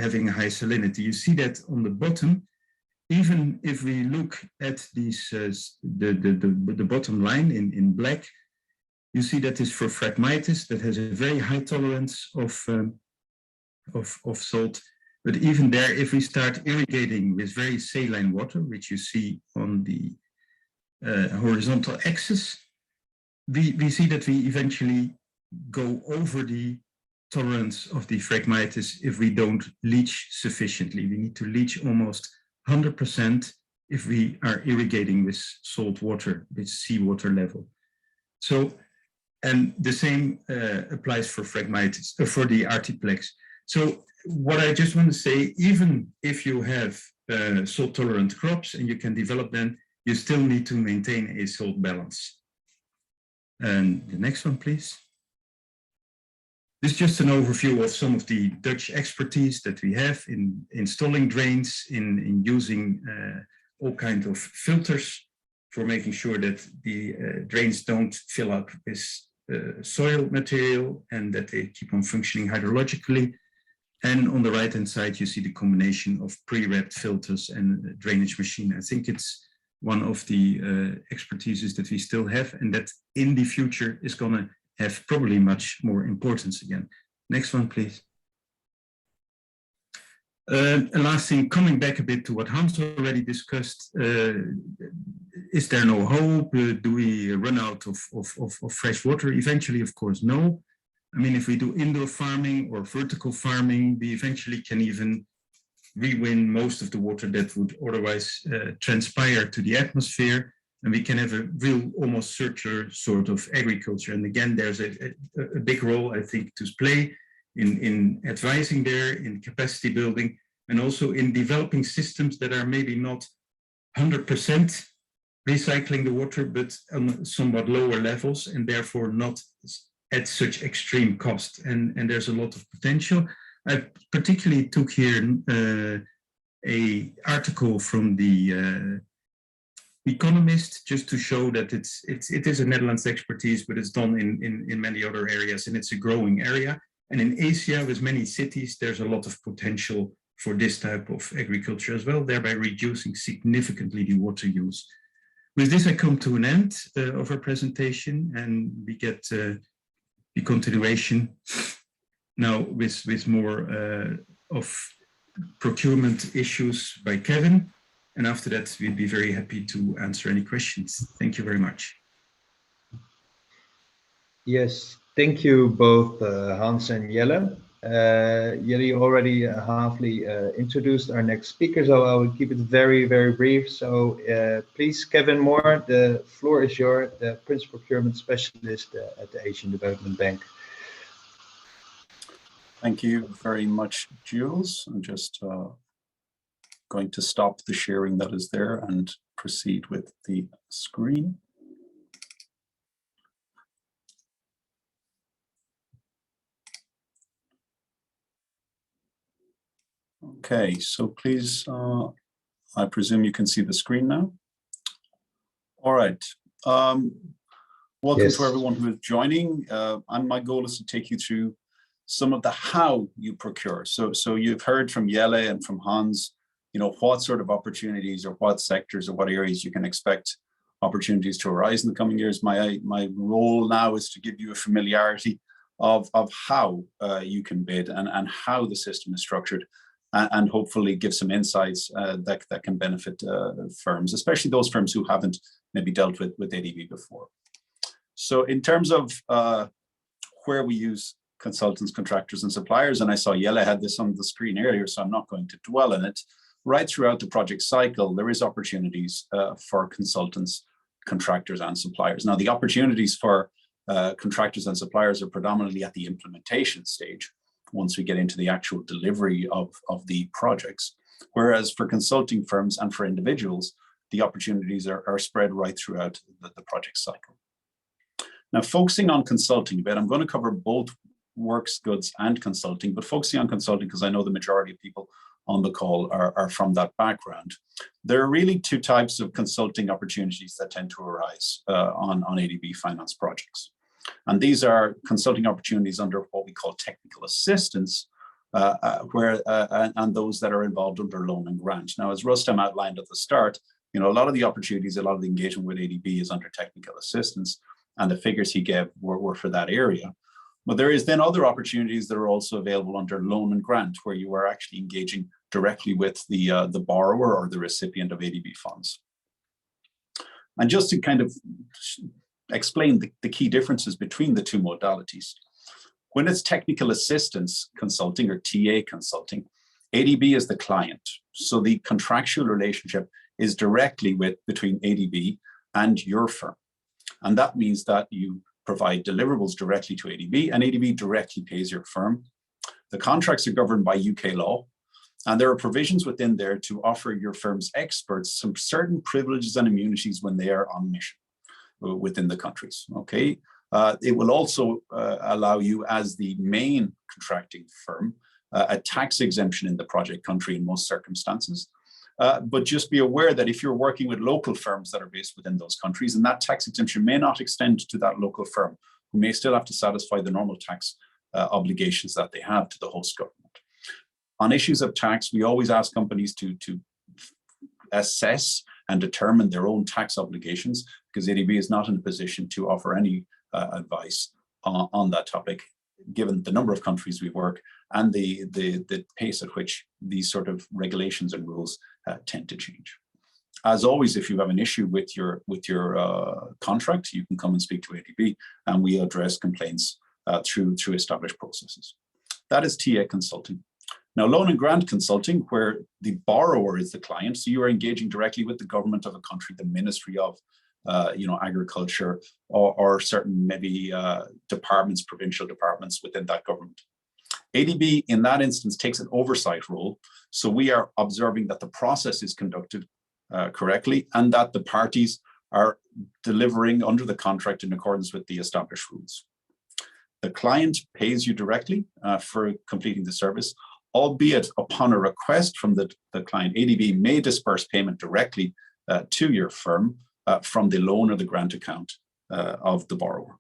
having a high salinity. You see that on the bottom. Even if we look at these, the bottom line in black, you see that is for Phragmites that has a very high tolerance of salt. But even there, if we start irrigating with very saline water, which you see on the horizontal axis, we see that we eventually go over the tolerance of the Phragmites if we don't leach sufficiently. We need to leach almost 100% if we are irrigating with salt water, with seawater level. So, and the same applies for Phragmites, for the Atriplex. So what I just want to say, even if you have salt-tolerant crops and you can develop them, you still need to maintain a salt balance. And the next one, please. This is just an overview of some of the Dutch expertise that we have in installing drains, in using all kinds of filters for making sure that the drains don't fill up with soil material and that they keep on functioning hydrologically. And on the right-hand side, you see the combination of pre-wrapped filters and a drainage machine. I think it's one of the expertises that we still have and that in the future is going to have probably much more importance again. Next one, please. And last thing, coming back a bit to what Hans already discussed, is there no hope? Do we run out of fresh water? Eventually, of course, no. I mean, if we do indoor farming or vertical farming, we eventually can even re-win most of the water that would otherwise transpire to the atmosphere. And we can have a real almost circular sort of agriculture. And again, there's a big role, I think, to play in advising there, in capacity building, and also in developing systems that are maybe not 100% recycling the water, but on somewhat lower levels and therefore not at such extreme cost. And there's a lot of potential. I particularly took here a article from the Economist, just to show that it is a Netherlands expertise, but it's done in many other areas, and it's a growing area. And in Asia, with many cities, there's a lot of potential for this type of agriculture as well, thereby reducing significantly the water use. With this, I come to an end of our presentation, and we get the continuation now with more of procurement issues by Kevin. And after that, we'd be very happy to answer any questions. Thank you very much. Yes, thank you both Hans and Jelle. Jelle already halfly introduced our next speaker, so I will keep it very, very brief. So please, Kevin Moore, the floor is yours, the Principal Procurement Specialist at the Asian Development Bank. Thank you very much, Jules. I'm just going to stop the sharing that is there and proceed with the screen. Okay, so please, I presume you can see the screen now. All right. Welcome Yes. to everyone who is joining. And my goal is to take you through some of the how you procure. So you've heard from Jelle and from Hans, you know, what sort of opportunities or what sectors or what areas you can expect opportunities to arise in the coming years. My role now is to give you a familiarity of how you can bid and how the system is structured. and hopefully give some insights that can benefit firms, especially those firms who haven't maybe dealt with ADB before. So in terms of where we use consultants, contractors, and suppliers, and I saw Jelle had this on the screen earlier, so I'm not going to dwell on it. Right throughout the project cycle, there is opportunities for consultants, contractors, and suppliers. Now, the opportunities for contractors and suppliers are predominantly at the implementation stage, once we get into the actual delivery of the projects. Whereas for consulting firms and for individuals, the opportunities are spread right throughout the project cycle. Now, focusing on consulting a bit, I'm going to cover both works, goods, and consulting, but focusing on consulting because I know the majority of people on the call are from that background. There are really two types of consulting opportunities that tend to arise on ADB finance projects. And these are consulting opportunities under what we call technical assistance, and those that are involved under loan and grant. Now, as Rustam outlined at the start, a lot of the opportunities, a lot of the engagement with ADB is under technical assistance, and the figures he gave were for that area. But there is then other opportunities that are also available under loan and grant, where you are actually engaging directly with the borrower or the recipient of ADB funds. And just to kind of explain the key differences between the two modalities. When it's technical assistance consulting or TA consulting, ADB is the client. So the contractual relationship is directly between ADB and your firm. And that means that you provide deliverables directly to ADB, and ADB directly pays your firm. The contracts are governed by UK law, and there are provisions within there to offer your firm's experts some certain privileges and immunities when they are on mission within the countries, okay? It will also allow you, as the main contracting firm, a tax exemption in the project country in most circumstances. But just be aware that if you're working with local firms that are based within those countries, and that tax exemption may not extend to that local firm, who may still have to satisfy the normal tax obligations that they have to the host government. On issues of tax, we always ask companies to assess and determine their own tax obligations, because ADB is not in a position to offer any advice on that topic, given the number of countries we work and the pace at which these sort of regulations and rules tend to change. As always, if you have an issue with your contract, you can come and speak to ADB, and we address complaints through established processes. That is TA consulting. Now, loan and grant consulting, where the borrower is the client, so you are engaging directly with the government of a country, the Ministry of Agriculture, or certain maybe departments, provincial departments within that government. ADB in that instance takes an oversight role. So we are observing that the process is conducted correctly and that the parties are delivering under the contract in accordance with the established rules. The client pays you directly for completing the service, albeit upon a request from the client, ADB may disperse payment directly to your firm from the loan or the grant account of the borrower.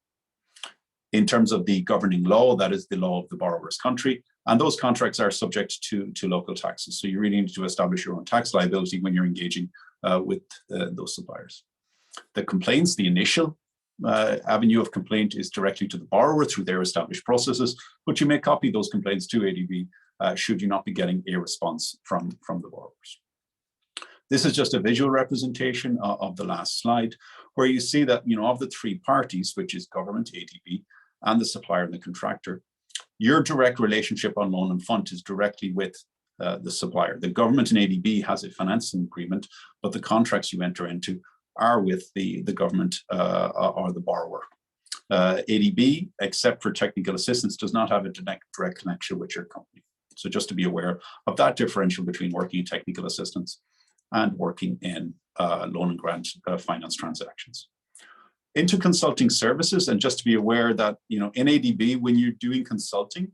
In terms of the governing law, that is the law of the borrower's country, and those contracts are subject to local taxes. So you really need to establish your own tax liability when you're engaging with those suppliers. The complaints, the initial avenue of complaint is directly to the borrower through their established processes, but you may copy those complaints to ADB should you not be getting a response from the borrowers. This is just a visual representation of the last slide, where you see that, of the three parties, which is government, ADB, and the supplier and the contractor, your direct relationship on loan and fund is directly with the supplier. The government and ADB has a financing agreement, but the contracts you enter into are with the government or the borrower. ADB, except for technical assistance, does not have a direct connection with your company. So just to be aware of that differential between working in technical assistance and working in loan and grant finance transactions. Into consulting services, and just to be aware that in ADB, when you're doing consulting,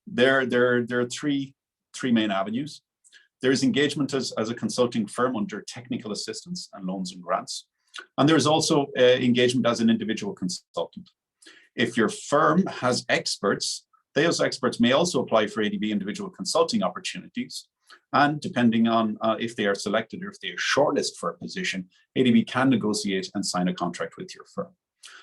there are three main avenues. There is engagement as a consulting firm under technical assistance and loans and grants, and there is also engagement as an individual consultant. If your firm has experts, those experts may also apply for ADB individual consulting opportunities. And depending on if they are selected or if they are shortlisted for a position, ADB can negotiate and sign a contract with your firm.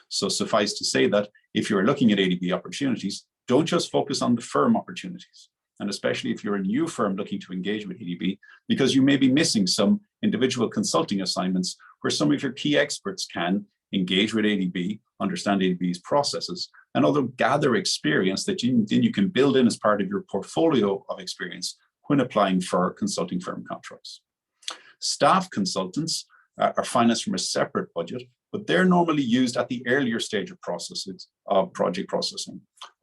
So suffice to say that if you're looking at ADB opportunities, don't just focus on the firm opportunities. and especially if you're a new firm looking to engage with ADB, because you may be missing some individual consulting assignments where some of your key experts can engage with ADB, understand ADB's processes, and although gather experience that then you can build in as part of your portfolio of experience when applying for consulting firm contracts. Staff consultants are financed from a separate budget, but they're normally used at the earlier stage of processes of project processing,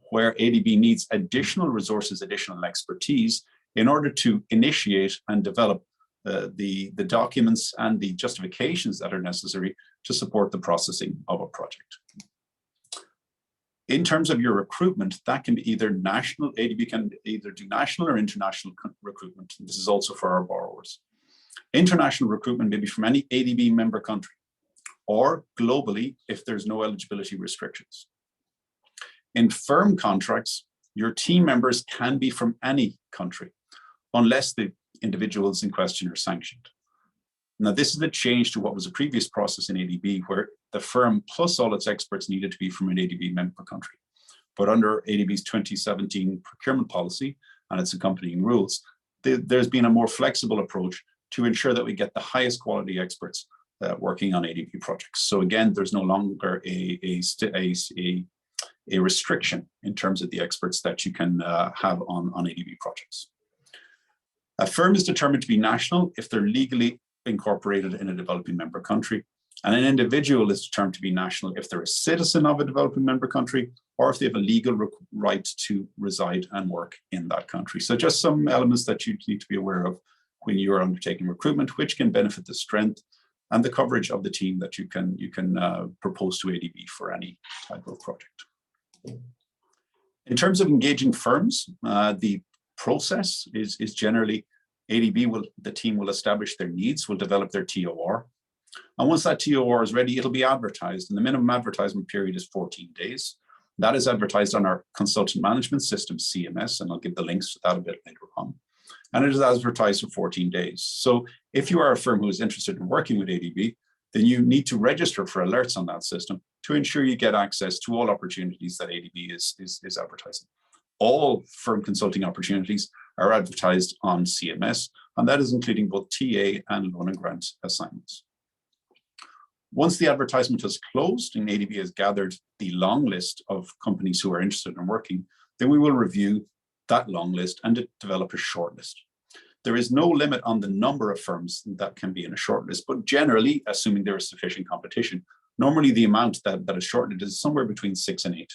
where ADB needs additional resources, additional expertise in order to initiate and develop the documents and the justifications that are necessary to support the processing of a project. In terms of your recruitment, that can be either national, ADB can either do national or international recruitment. This is also for our borrowers. International recruitment may be from any ADB member country or globally if there's no eligibility restrictions. In firm contracts, your team members can be from any country unless the individuals in question are sanctioned. Now, this is a change to what was a previous process in ADB where the firm plus all its experts needed to be from an ADB member country. But under ADB's 2017 procurement policy and its accompanying rules, there's been a more flexible approach to ensure that we get the highest quality experts working on ADB projects. So again, there's no longer a restriction in terms of the experts that you can have on ADB projects. A firm is determined to be national if they're legally incorporated in a developing member country, and an individual is determined to be national if they're a citizen of a developing member country or if they have a legal right to reside and work in that country. So just some elements that you need to be aware of when you're undertaking recruitment, which can benefit the strength and the coverage of the team that you can propose to ADB for any type of project. In terms of engaging firms, the process is generally the team will establish their needs, will develop their TOR. And once that TOR is ready, it'll be advertised. And the minimum advertisement period is 14 days. That is advertised on our consultant management system, CMS, and I'll give the links to that a bit later on. And it is advertised for 14 days. So if you are a firm who is interested in working with ADB, then you need to register for alerts on that system to ensure you get access to all opportunities that ADB is advertising. All firm consulting opportunities are advertised on CMS, and that is including both TA and loan and grant assignments. Once the advertisement is closed and ADB has gathered the long list of companies who are interested in working, then we will review that long list and develop a short list. There is no limit on the number of firms that can be in a short list, but generally, assuming there is sufficient competition, normally the amount that is shortlisted is somewhere between 6 and 8.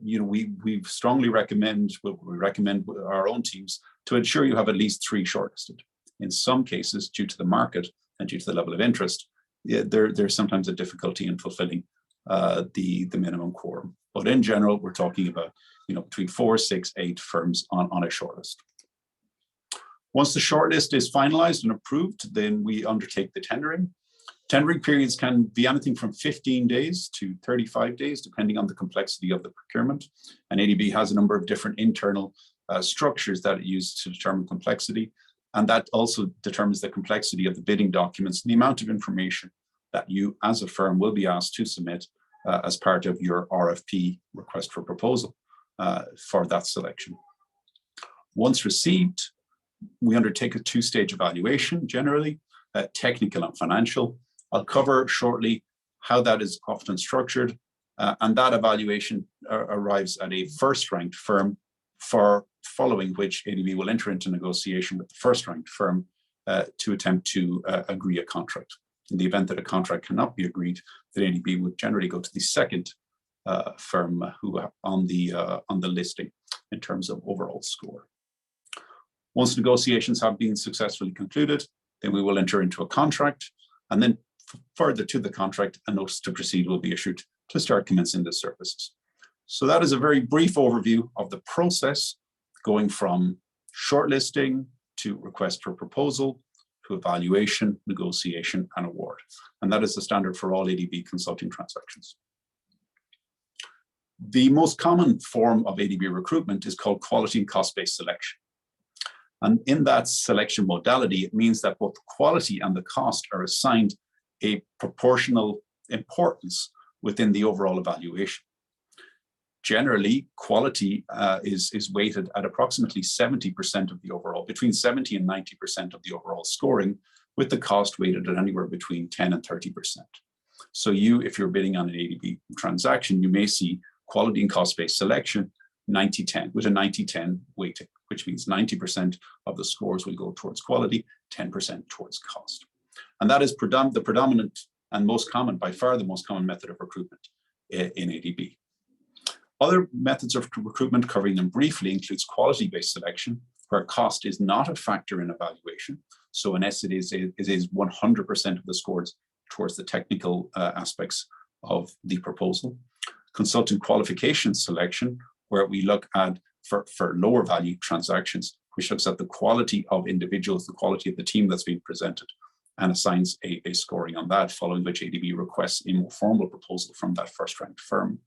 We strongly recommend, we recommend our own teams to ensure you have at least 3 shortlisted. In some cases, due to the market and due to the level of interest, there's sometimes a difficulty in fulfilling the minimum quorum. But in general, we're talking about between 4, 6, 8 firms on a shortlist. Once the shortlist is finalized and approved, then we undertake the tendering. Tendering periods can be anything from 15 days to 35 days, depending on the complexity of the procurement. And ADB has a number of different internal structures that it uses to determine complexity. And that also determines the complexity of the bidding documents and the amount of information that you as a firm will be asked to submit as part of your RFP, request for proposal, for that selection. Once received, we undertake a 2-stage evaluation, generally, technical and financial. I'll cover shortly how that is often structured, and that evaluation arrives at a first-ranked firm, for following which ADB will enter into negotiation with the first-ranked firm to attempt to agree a contract. In the event that a contract cannot be agreed, then ADB would generally go to the second firm who are on the listing in terms of overall score. Once negotiations have been successfully concluded, then we will enter into a contract, and then further to the contract, a notice to proceed will be issued to start commencing the services. So that is a very brief overview of the process, going from shortlisting to request for proposal to evaluation, negotiation, and award. And that is the standard for all ADB consulting transactions. The most common form of ADB recruitment is called quality and cost-based selection. And in that selection modality, it means that both the quality and the cost are assigned a proportional importance within the overall evaluation. generally, quality is weighted at approximately 70% of the overall, between 70 and 90% of the overall scoring, with the cost weighted at anywhere between 10 and 30%. So if you're bidding on an ADB transaction, you may see quality and cost-based selection 90-10, with a 90-10 weighting, which means 90% of the scores will go towards quality, 10% towards cost. And that is the predominant and most common, by far the most common method of recruitment in ADB. Other methods of recruitment, covering them briefly, includes quality-based selection, where cost is not a factor in evaluation. So in essence, it is 100% of the scores towards the technical aspects of the proposal. Consultant qualification selection, where we look at, for lower value transactions, which looks at the quality of individuals, the quality of the team that's being presented, and assigns a scoring on that, following which ADB requests a more formal proposal from that first ranked firm.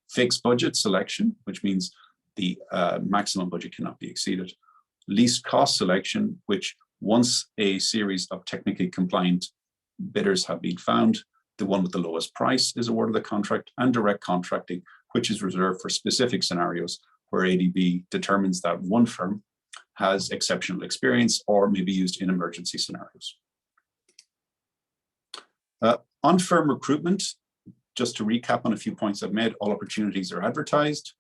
Fixed budget selection, which means the maximum budget cannot be exceeded. Least cost selection, which once a series of technically compliant bidders have been found, the one with the lowest price is awarded the contract. And direct contracting, which is reserved for specific scenarios where ADB determines that one firm has exceptional experience or may be used in emergency scenarios. On firm recruitment, just to recap on a few points I've made, all opportunities are advertised.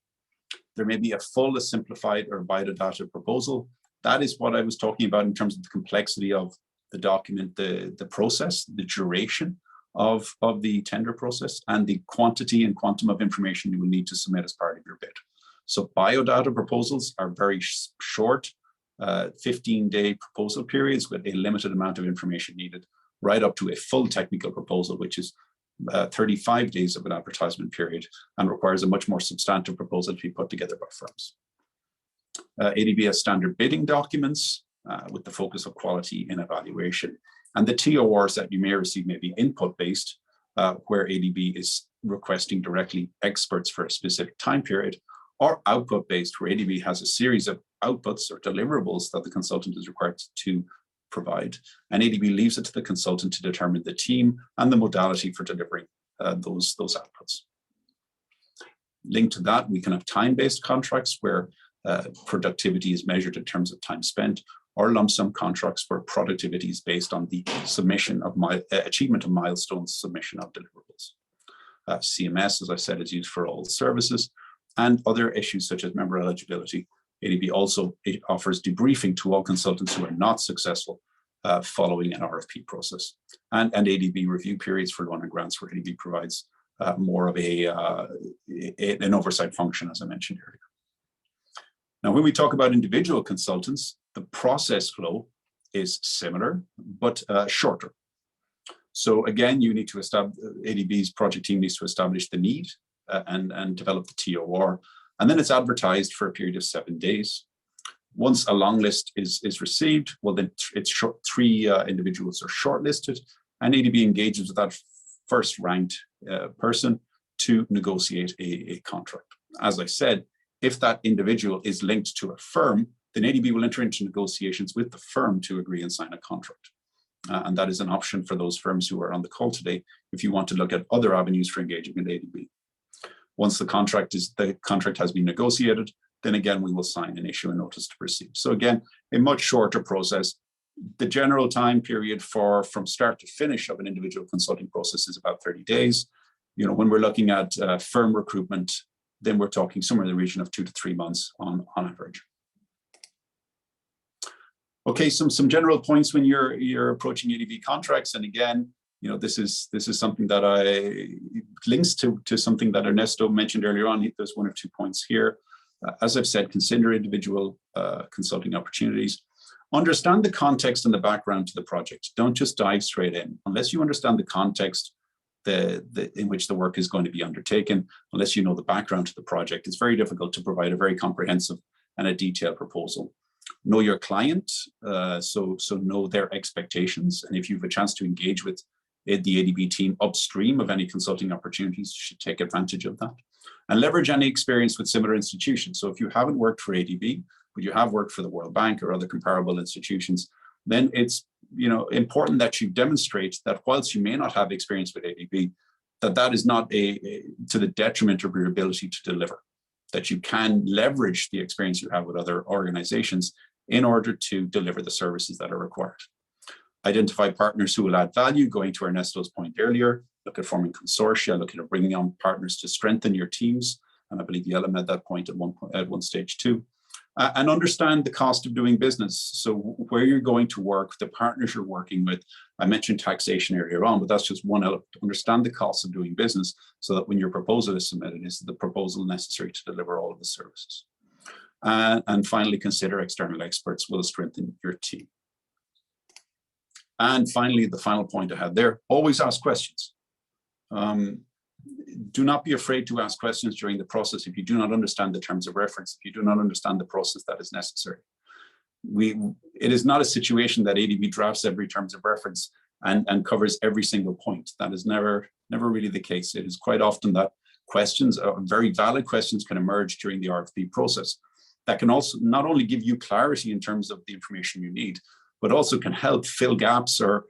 There may be a full, a simplified, or biodata proposal. That is what I was talking about in terms of the complexity of the document, the process, the duration of the tender process, and the quantity and quantum of information you will need to submit as part of your bid. So biodata proposals are very short, 15-day proposal periods with a limited amount of information needed, right up to a full technical proposal, which is 35 days of an advertisement period and requires a much more substantive proposal to be put together by firms. ADB has standard bidding documents with the focus of quality in evaluation. And the TORs that you may receive may be input-based, where ADB is requesting directly experts for a specific time period, or output-based, where ADB has a series of outputs or deliverables that the consultant is required to provide. And ADB leaves it to the consultant to determine the team and the modality for delivering those outputs. Linked to that, we can have time-based contracts where productivity is measured in terms of time spent, or lump sum contracts where productivity is based on the submission of achievement of milestones, submission of deliverables. CMS, as I said, is used for all services, and other issues such as member eligibility. ADB also offers debriefing to all consultants who are not successful following an RFP process, and ADB review periods for loan and grants, where ADB provides more of an oversight function, as I mentioned earlier. Now, when we talk about individual consultants, the process flow is similar, but shorter. So again, you need to establish, ADB's project team needs to establish the need and develop the TOR. And then it's advertised for a period of 7 days. Once a long list is received, well, then three individuals are shortlisted, and ADB engages with that first ranked person to negotiate a contract. As I said, if that individual is linked to a firm, then ADB will enter into negotiations with the firm to agree and sign a contract. And that is an option for those firms who are on the call today if you want to look at other avenues for engaging with ADB. Once the contract has been negotiated, then again, we will sign and issue a notice to proceed. So again, a much shorter process. The general time period from start to finish of an individual consulting process is about 30 days. You know, when we're looking at firm recruitment, then we're talking somewhere in the region of 2 to 3 months on average. Okay, some general points when you're approaching ADB contracts, and again, you know, this is something that links to something that Ernesto mentioned earlier on. There's 1 or 2 points here. As I've said, consider individual consulting opportunities. Understand the context and the background to the project. Don't just dive straight in. Unless you understand the context in which the work is going to be undertaken, unless you know the background to the project, it's very difficult to provide a very comprehensive and a detailed proposal. Know your client, so know their expectations. And if you have a chance to engage with the ADB team upstream of any consulting opportunities, you should take advantage of that. And leverage any experience with similar institutions. So if you haven't worked for ADB, but you have worked for the World Bank or other comparable institutions, then it's, you know, important that you demonstrate that whilst you may not have experience with ADB, that is not to the detriment of your ability to deliver. that you can leverage the experience you have with other organizations in order to deliver the services that are required. Identify partners who will add value, going to Ernesto's point earlier. Look at forming consortia, look at bringing on partners to strengthen your teams. And I believe Jelle made that point at one stage too. And understand the cost of doing business. So where you're going to work, the partners you're working with. I mentioned taxation earlier on, but that's just one element. Understand the cost of doing business so that when your proposal is submitted, is the proposal necessary to deliver all of the services. And finally, consider external experts will strengthen your team. And finally, the final point I had there, always ask questions. Do not be afraid to ask questions during the process if you do not understand the terms of reference, if you do not understand the process that is necessary. It is not a situation that ADB drafts every terms of reference and covers every single point. That is never really the case. It is quite often that questions, very valid questions, can emerge during the RFP process that can also not only give you clarity in terms of the information you need, but also can help fill gaps or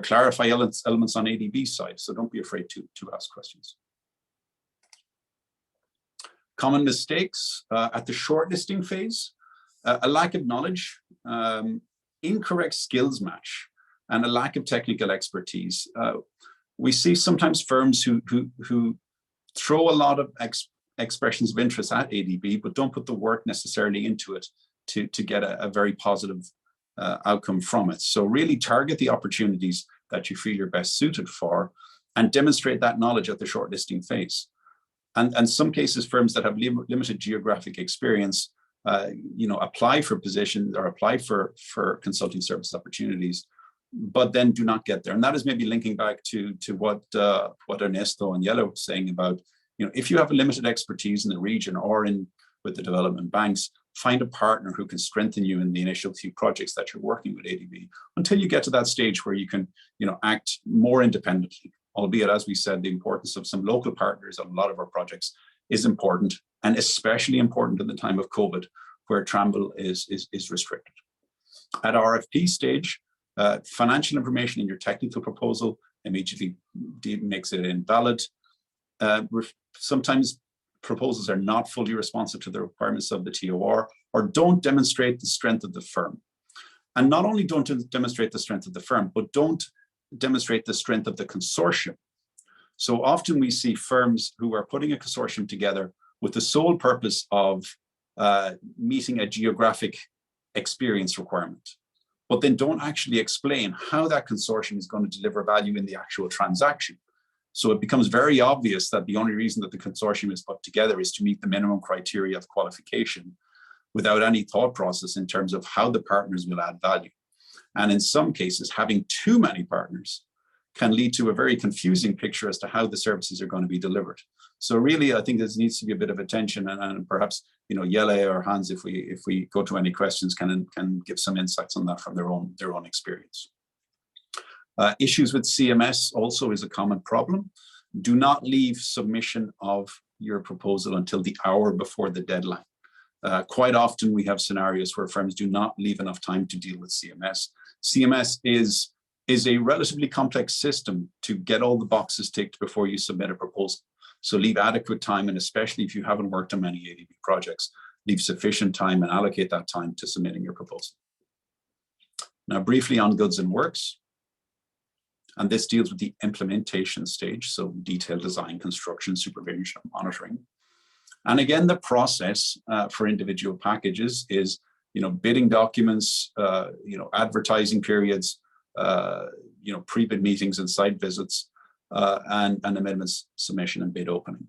clarify elements on ADB's side. So don't be afraid to ask questions. Common mistakes at the shortlisting phase, a lack of knowledge, incorrect skills match, and a lack of technical expertise. We see sometimes firms who throw a lot of expressions of interest at ADB, but don't put the work necessarily into it to get a very positive outcome from it. So really target the opportunities that you feel you're best suited for and demonstrate that knowledge at the shortlisting phase. And some cases, firms that have limited geographic experience, apply for positions or apply for consulting service opportunities, but then do not get there. And that is maybe linking back to what Ernesto and Jelle were saying about, if you have a limited expertise in the region or with the development banks, find a partner who can strengthen you in the initial few projects that you're working with ADB until you get to that stage where you can, act more independently. Albeit, as we said, the importance of some local partners on a lot of our projects is important, and especially important in the time of COVID, where travel is restricted. At RFP stage, financial information in your technical proposal immediately makes it invalid. Sometimes proposals are not fully responsive to the requirements of the TOR or don't demonstrate the strength of the firm. And not only don't demonstrate the strength of the firm, but don't demonstrate the strength of the consortium. So often we see firms who are putting a consortium together with the sole purpose of meeting a geographic experience requirement, but then don't actually explain how that consortium is going to deliver value in the actual transaction. So it becomes very obvious that the only reason that the consortium is put together is to meet the minimum criteria of qualification without any thought process in terms of how the partners will add value. And in some cases, having too many partners can lead to a very confusing picture as to how the services are going to be delivered. So really, I think there needs to be a bit of attention, and perhaps Jelle or Hans, if we go to any questions, can give some insights on that from their own experience. Issues with CMS also is a common problem. Do not leave submission of your proposal until the hour before the deadline. Quite often we have scenarios where firms do not leave enough time to deal with CMS. CMS is a relatively complex system to get all the boxes ticked before you submit a proposal. So leave adequate time, and especially if you haven't worked on many ADB projects, leave sufficient time and allocate that time to submitting your proposal. Now, briefly on goods and works. And this deals with the implementation stage, so detailed design, construction, supervision, monitoring. And again, the process for individual packages is, bidding documents, advertising periods, pre-bid meetings and site visits, and amendments submission and bid opening.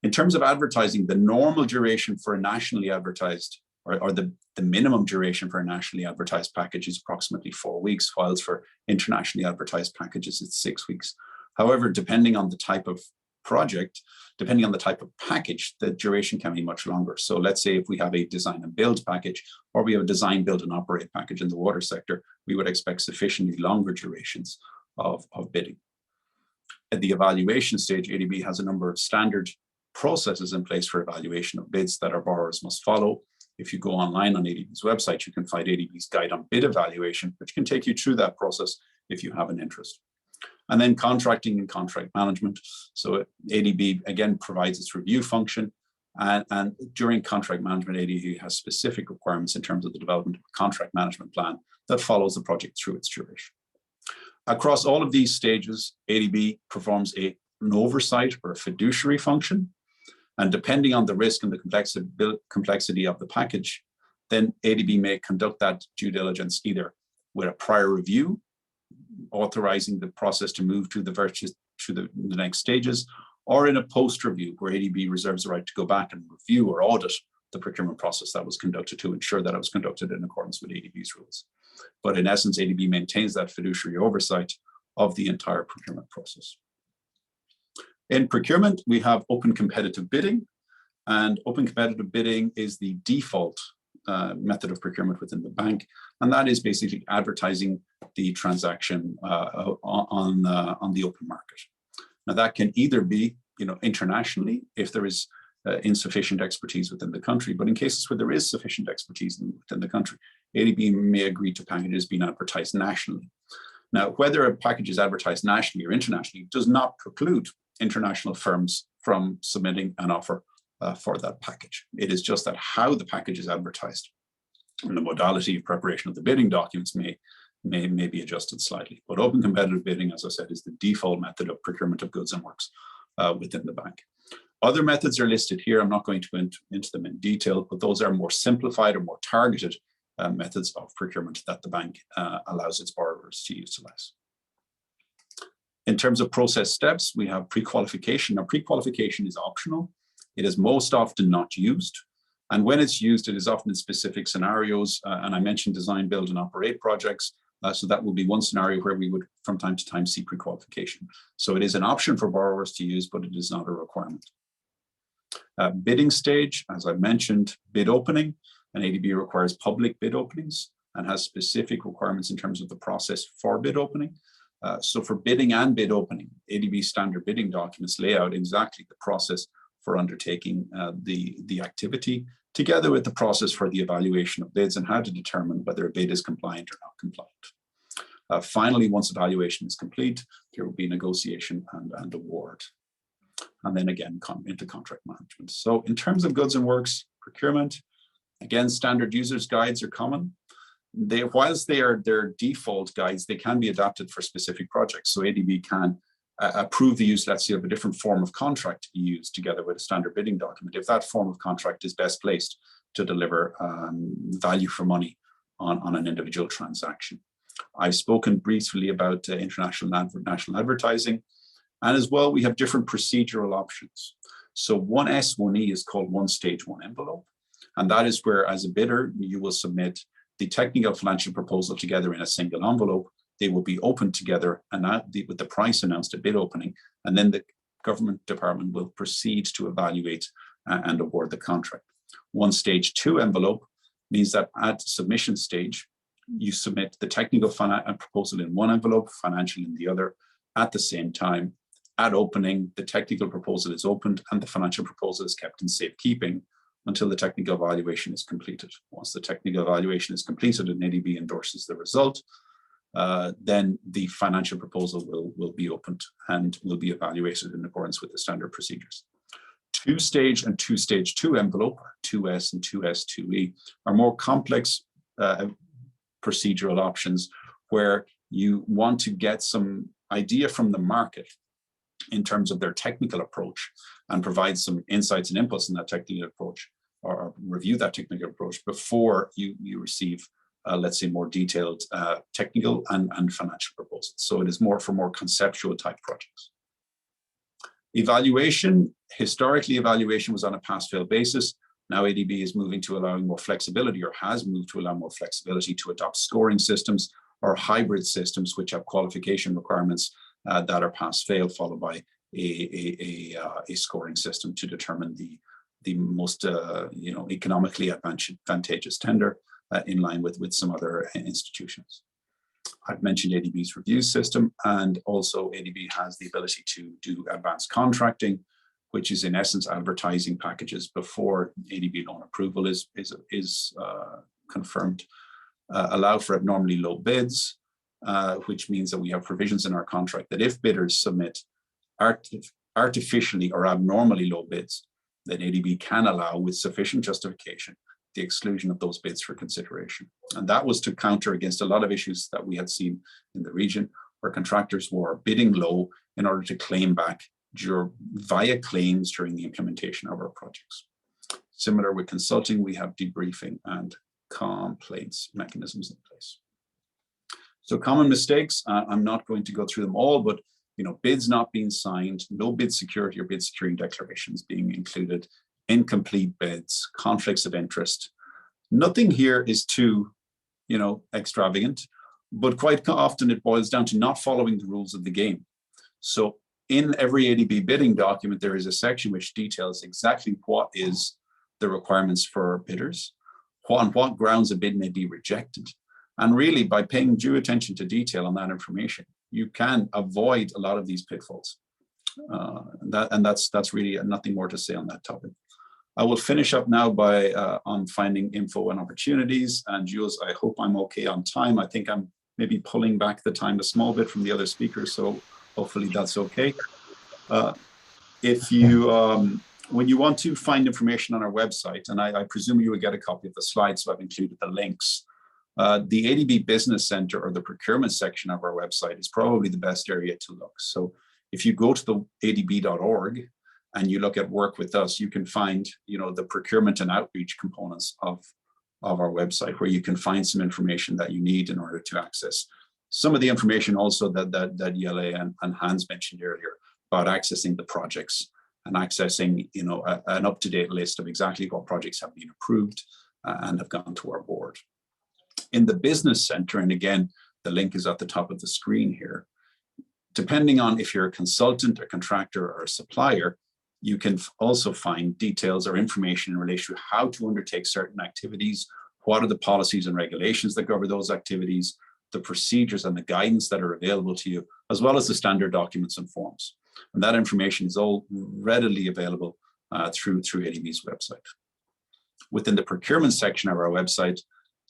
In terms of advertising, the normal duration for a nationally advertised, or the minimum duration for a nationally advertised package is approximately 4 weeks, whilst for internationally advertised packages, it's 6 weeks. However, depending on the type of project, depending on the type of package, the duration can be much longer. So let's say if we have a design and build package, or we have a design, build and operate package in the water sector, we would expect sufficiently longer durations of bidding. At the evaluation stage, ADB has a number of standard processes in place for evaluation of bids that our borrowers must follow. If you go online on ADB's website, you can find ADB's guide on bid evaluation, which can take you through that process if you have an interest. And then contracting and contract management. So ADB, again, provides its review function And during contract management, ADB has specific requirements in terms of the development of a contract management plan that follows the project through its duration. Across all of these stages, ADB performs an oversight or a fiduciary function. And depending on the risk and the complexity of the package, then ADB may conduct that due diligence either with a prior review, authorizing the process to move to the next stages, or in a post review where ADB reserves the right to go back and review or audit the procurement process that was conducted to ensure that it was conducted in accordance with ADB's rules. But in essence, ADB maintains that fiduciary oversight of the entire procurement process. In procurement, we have open competitive bidding, and open competitive bidding is the default method of procurement within the bank, and that is basically advertising the transaction on the open market. Now, that can either be, internationally, if there is insufficient expertise within the country, but in cases where there is sufficient expertise within the country, ADB may agree to packages being advertised nationally. Now, whether a package is advertised nationally or internationally does not preclude international firms from submitting an offer for that package. It is just that how the package is advertised and the modality of preparation of the bidding documents may be adjusted slightly. But open competitive bidding, as I said, is the default method of procurement of goods and works within the bank. Other methods are listed here. I'm not going to go into them in detail, but those are more simplified or more targeted methods of procurement that the bank allows its borrowers to utilize. In terms of process steps, we have pre-qualification. Now, pre-qualification is optional. It is most often not used. And when it's used, it is often in specific scenarios. And I mentioned design, build, and operate projects. So that will be one scenario where we would, from time to time, see pre-qualification. So it is an option for borrowers to use, but it is not a requirement. Bidding stage, as I mentioned, bid opening. And ADB requires public bid openings and has specific requirements in terms of the process for bid opening. So for bidding and bid opening, ADB standard bidding documents lay out exactly the process for undertaking the activity, together with the process for the evaluation of bids and how to determine whether a bid is compliant or not compliant. Finally, once evaluation is complete, there will be negotiation and award. And then again, into contract management. So in terms of goods and works procurement, again, standard users guides are common. Whilst they are their default guides, they can be adapted for specific projects. So ADB can approve the use, let's say, of a different form of contract to be used together with a standard bidding document, if that form of contract is best placed to deliver value for money on an individual transaction. I've spoken briefly about international and national advertising. And as well, we have different procedural options. So 1S, 1E is called one stage, one envelope. And that is where, as a bidder, you will submit the technical financial proposal together in a single envelope. They will be opened together and with the price announced at bid opening. And then the government department will proceed to evaluate and award the contract. One stage, two envelope means that at submission stage, you submit the technical proposal in one envelope, financial in the other, at the same time. At opening, the technical proposal is opened and the financial proposal is kept in safekeeping until the technical evaluation is completed. Once the technical evaluation is completed and ADB endorses the result, then the financial proposal will be opened and will be evaluated in accordance with the standard procedures. Two-stage and two-stage two envelope, 2S and 2S, 2E, are more complex procedural options where you want to get some idea from the market in terms of their technical approach and provide some insights and inputs in that technical approach or review that technical approach before you receive, let's say, more detailed technical and financial proposals. So it is more for more conceptual type projects. Evaluation, historically, evaluation was on a pass-fail basis. Now ADB is moving to allowing more flexibility, or has moved to allow more flexibility to adopt scoring systems or hybrid systems which have qualification requirements that are pass-fail, followed by a scoring system to determine the most economically advantageous tender in line with some other institutions. I've mentioned ADB's review system, and also ADB has the ability to do advanced contracting, which is in essence advertising packages before ADB loan approval is confirmed. Allow for abnormally low bids, which means that we have provisions in our contract that if bidders submit artificially or abnormally low bids, then ADB can allow with sufficient justification the exclusion of those bids for consideration. And that was to counter against a lot of issues that we had seen in the region where contractors were bidding low in order to claim back via claims during the implementation of our projects. Similar with consulting, we have debriefing and complaints mechanisms in place. So common mistakes, I'm not going to go through them all, but bids not being signed, no bid security or bid security declarations being included, incomplete bids, conflicts of interest. Nothing here is too, extravagant, but quite often it boils down to not following the rules of the game. So in every ADB bidding document, there is a section which details exactly what is the requirements for bidders, on what grounds a bid may be rejected. And really, by paying due attention to detail on that information, you can avoid a lot of these pitfalls. That's really nothing more to say on that topic. I will finish up now by on finding info and opportunities. And Jules, I hope I'm okay on time. I think I'm maybe pulling back the time a small bit from the other speakers, so hopefully that's okay. If you, when you want to find information on our website, and I presume you would get a copy of the slides, so I've included the links. The ADB Business Center or the procurement section of our website is probably the best area to look. So if you go to the adb.org and you look at work with us, you can find, the procurement and outreach components of our website, where you can find some information that you need in order to access some of the information also that Jelle and Hans mentioned earlier about accessing the projects and accessing, an up-to-date list of exactly what projects have been approved and have gone to our board. In the business center, and again, the link is at the top of the screen here, depending on if you're a consultant, a contractor, or a supplier, you can also find details or information in relation to how to undertake certain activities, what are the policies and regulations that cover those activities, the procedures and the guidance that are available to you, as well as the standard documents and forms. And that information is all readily available through ADB's website. Within the procurement section of our website,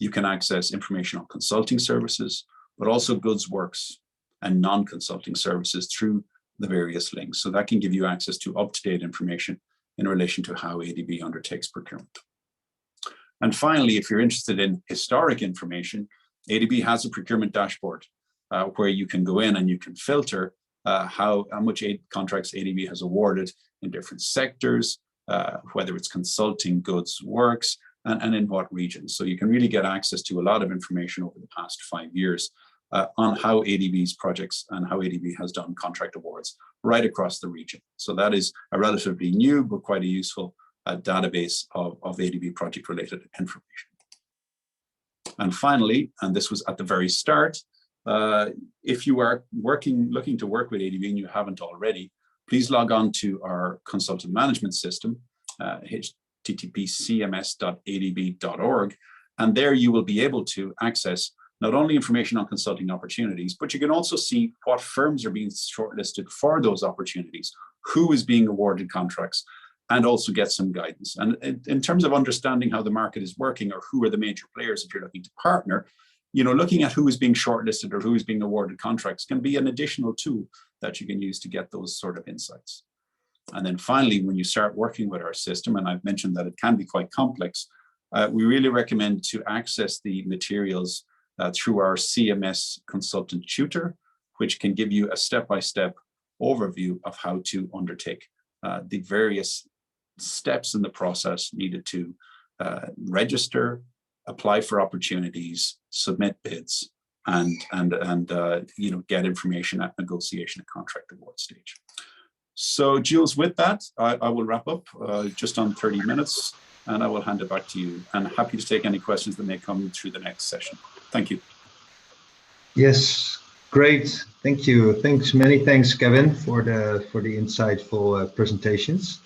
you can access information on consulting services, but also goods, works, and non-consulting services through the various links. So that can give you access to up-to-date information in relation to how ADB undertakes procurement. And finally, if you're interested in historic information, ADB has a procurement dashboard where you can go in and you can filter how much contracts ADB has awarded in different sectors, whether it's consulting, goods, works, and in what regions. So you can really get access to a lot of information over the past 5 years on how ADB's projects and how ADB has done contract awards right across the region. So that is a relatively new, but quite a useful database of ADB project-related information. And finally, and this was at the very start, if you are looking to work with ADB and you haven't already, please log on to our consultant management system, http://cms.adb.org, and there you will be able to access not only information on consulting opportunities, but you can also see what firms are being shortlisted for those opportunities, who is being awarded contracts, and also get some guidance. And in terms of understanding how the market is working or who are the major players if you're looking to partner, looking at who is being shortlisted or who is being awarded contracts can be an additional tool that you can use to get those sort of insights. And then finally, when you start working with our system, and I've mentioned that it can be quite complex, we really recommend to access the materials through our CMS consultant tutor, which can give you a step-by-step overview of how to undertake the various steps in the process needed to register, apply for opportunities, submit bids, and get information at negotiation and contract award stage. So Jules, with that, I will wrap up just on 30 minutes, and I will hand it back to you. And happy to take any questions that may come through the next session. Thank you. Yes, great. Thank you. Many thanks, Kevin, for the insightful presentations.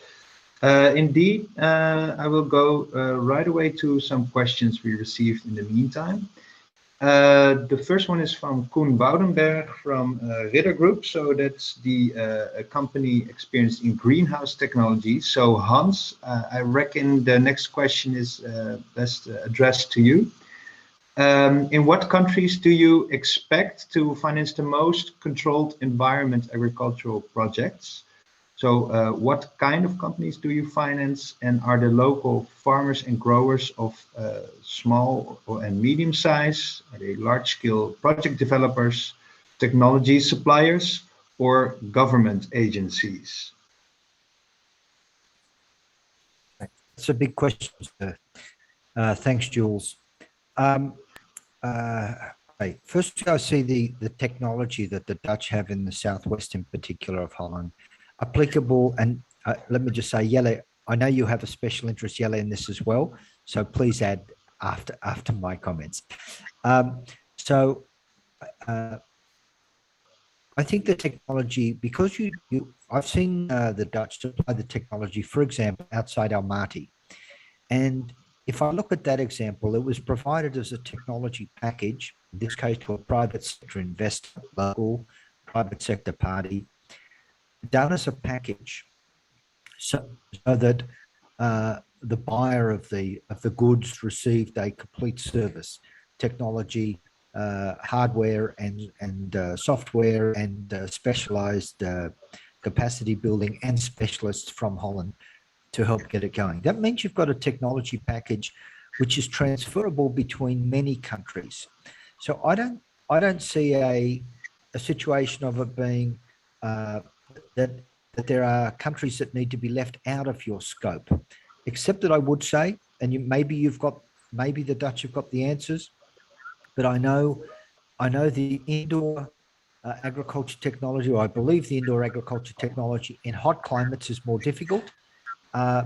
Indeed, I will go right away to some questions we received in the meantime. The first one is from Koen Boudenberg from Ridder Group. So that's the company experienced in greenhouse technology. So Hans, I reckon the next question is best addressed to you. In what countries do you expect to finance the most controlled environment agricultural projects? So what kind of companies do you finance, and are the local farmers and growers of small and medium size? Are they large scale project developers, technology suppliers, or government agencies? That's a big question, sir. Thanks, Jules. Okay. First, I see the technology that the Dutch have in the southwest, in particular of Holland, applicable. And let me just say, Jelle, I know you have a special interest, Jelle, in this as well. So please add after my comments. I think the technology, because I've seen the Dutch supply the technology, for example, outside Almaty. And if I look at that example, it was provided as a technology package, in this case to a private sector investor, local private sector party, done as a package, so that the buyer of the goods received a complete service, technology, hardware and software, and specialized capacity building and specialists from Holland to help get it going. That means you've got a technology package which is transferable between many countries. So I don't see a situation of it being that there are countries that need to be left out of your scope, except that I would say, and maybe the Dutch have got the answers, but I know the indoor agriculture technology, or I believe the indoor agriculture technology in hot climates is more difficult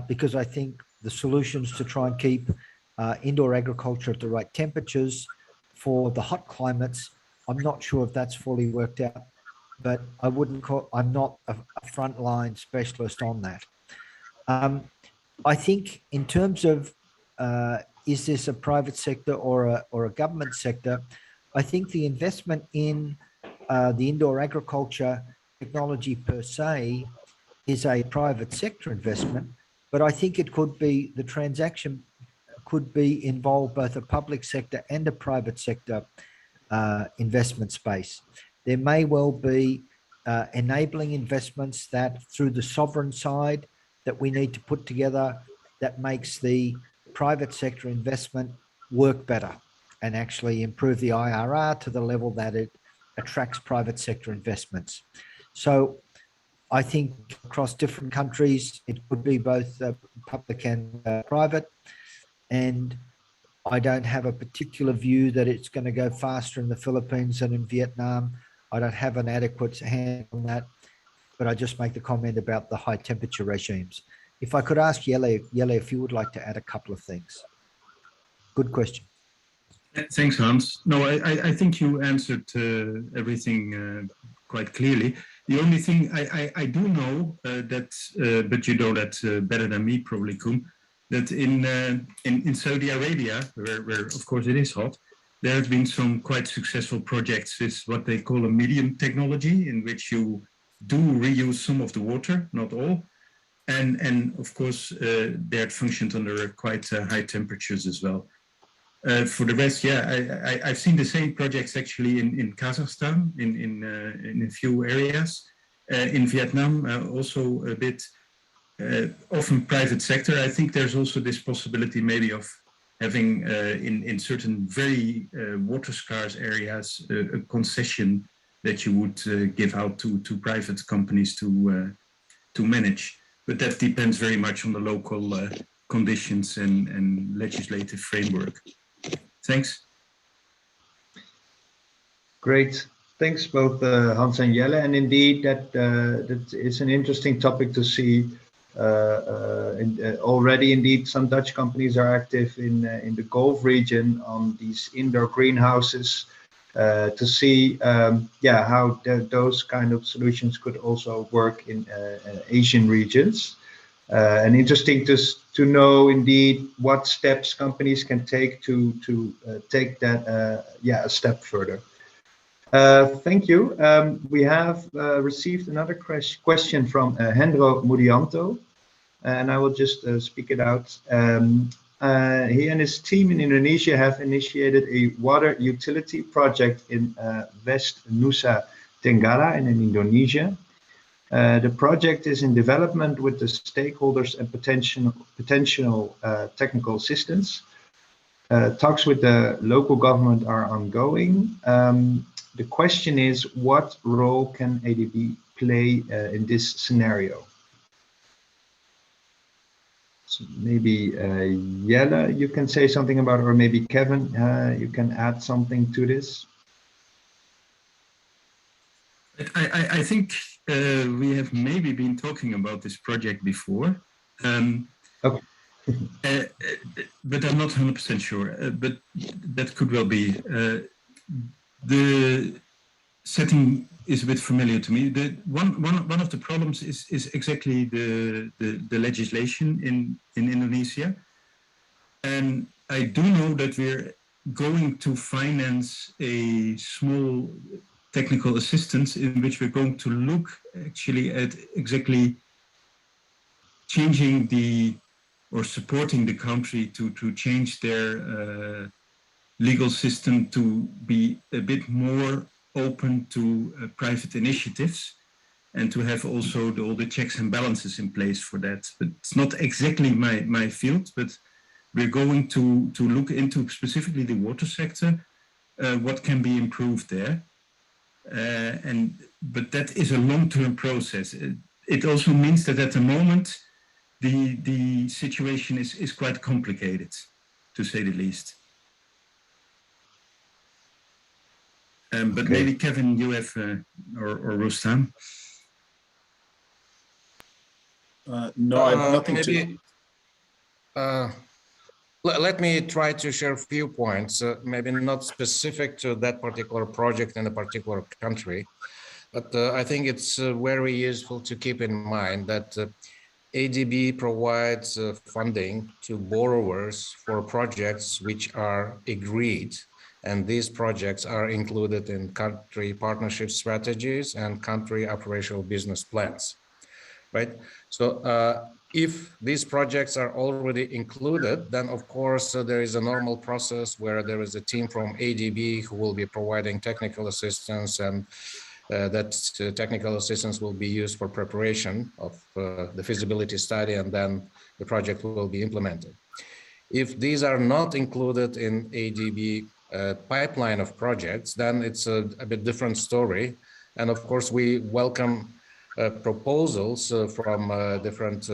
because I think the solutions to try and keep indoor agriculture at the right temperatures for the hot climates, I'm not sure if that's fully worked out, but I'm not a frontline specialist on that. I think in terms of is this a private sector or a government sector, I think the investment in the indoor agriculture technology per se is a private sector investment, but I think it could be, the transaction could be involve both a public sector and a private sector investment space. There may well be enabling investments that through the sovereign side that we need to put together that makes the private sector investment work better and actually improve the IRR to the level that it attracts private sector investments. So I think across different countries, it could be both public and private. And I don't have a particular view that it's going to go faster in the Philippines than in Vietnam. I don't have an adequate hand on that, but I just make the comment about the high temperature regimes. If I could ask Jelle if you would like to add a couple of things. Good question. Thanks, Hans. No, I think you answered everything quite clearly. The only thing I do know that, but you know that better than me probably, Koen, that in Saudi Arabia, where of course it is hot, there have been some quite successful projects with what they call a medium technology, in which you do reuse some of the water, not all. And of course, they're functioned under quite high temperatures as well. For the rest, yeah, I've seen the same projects actually in Kazakhstan, in a few areas. In Vietnam, also a bit often private sector. I think there's also this possibility maybe of having in certain very water scarce areas a concession that you would give out to private companies to manage. But that depends very much on the local conditions and legislative framework. Thanks. Great. Thanks both Hans and Jelle. And indeed, that is an interesting topic to see. Already, indeed, some Dutch companies are active in the Gulf region on these indoor greenhouses to see, how those kind of solutions could also work in Asian regions. And interesting to know indeed what steps companies can take to take that a step further. Thank you. We have received another question from Hendro Mudianto, and I will just speak it out. He and his team in Indonesia have initiated a water utility project in West Nusa Tenggara in Indonesia. The project is in development with the stakeholders and potential technical assistance. Talks with the local government are ongoing. The question is, what role can ADB play in this scenario? So maybe Jelle, you can say something about it, or maybe Kevin, you can add something to this. I think we have maybe been talking about this project before. Okay. But I'm not 100% sure, but that could well be. The setting is a bit familiar to me. One of the problems is exactly the legislation in Indonesia. And I do know that we're going to finance a small technical assistance in which we're going to look actually at exactly changing or supporting the country to change their legal system to be a bit more open to private initiatives and to have also all the checks and balances in place for that. But it's not exactly my field, but we're going to look into specifically the water sector, what can be improved there. But that is a long-term process. It also means that at the moment, the situation is quite complicated, to say the least. But Okay. maybe Kevin, you have, or Rustam. No, I have nothing maybe, let me try to share a few points, maybe not specific to that particular project in a particular country, but I think it's very useful to keep in mind that ADB provides funding to borrowers for projects which are agreed, and these projects are included in country partnership strategies and country operational business plans, right? So if these projects are already included, then of course there is a normal process where there is a team from ADB who will be providing technical assistance, and that technical assistance will be used for preparation of the feasibility study, and then the project will be implemented. If these are not included in ADB pipeline of projects, then it's a bit different story. And of course, we welcome proposals from different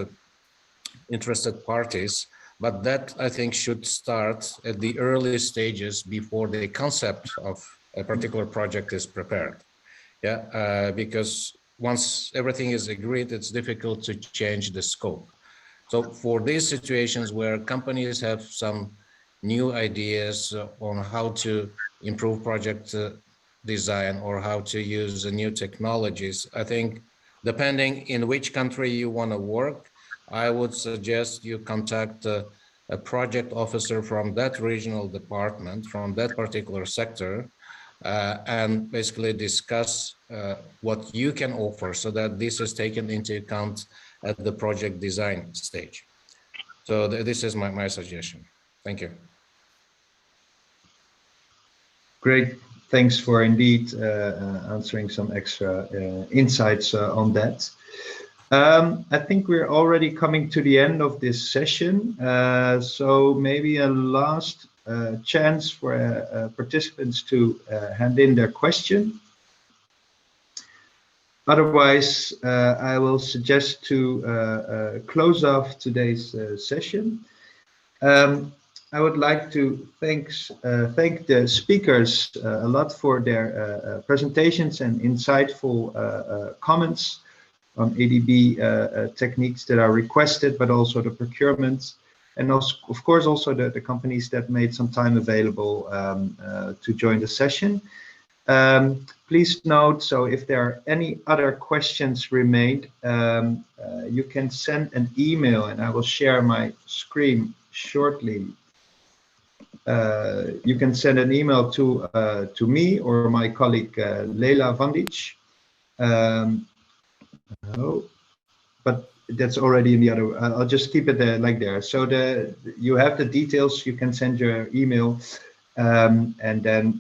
interested parties, but that I think should start at the early stages before the concept of a particular project is prepared. Yeah, because once everything is agreed, it's difficult to change the scope. So for these situations where companies have some new ideas on how to improve project design or how to use new technologies, I think depending in which country you want to work, I would suggest you contact a project officer from that regional department, from that particular sector, and basically discuss what you can offer so that this is taken into account at the project design stage. So this is my suggestion. Thank you. Great. Thanks for indeed answering some extra insights on that. I think we're already coming to the end of this session. So maybe a last chance for participants to hand in their question. Otherwise, I will suggest to close off today's session. I would like to thank the speakers a lot for their presentations and insightful comments on ADB techniques that are requested, but also the procurement, and also, of course, also the companies that made some time available to join the session. Please note, so if there are any other questions remained, you can send an email, and I will share my screen shortly. You can send an email to me or my colleague Leila Vandic. No, but that's already in the other. I'll just keep it there, like there. So you have the details. You can send your email, and then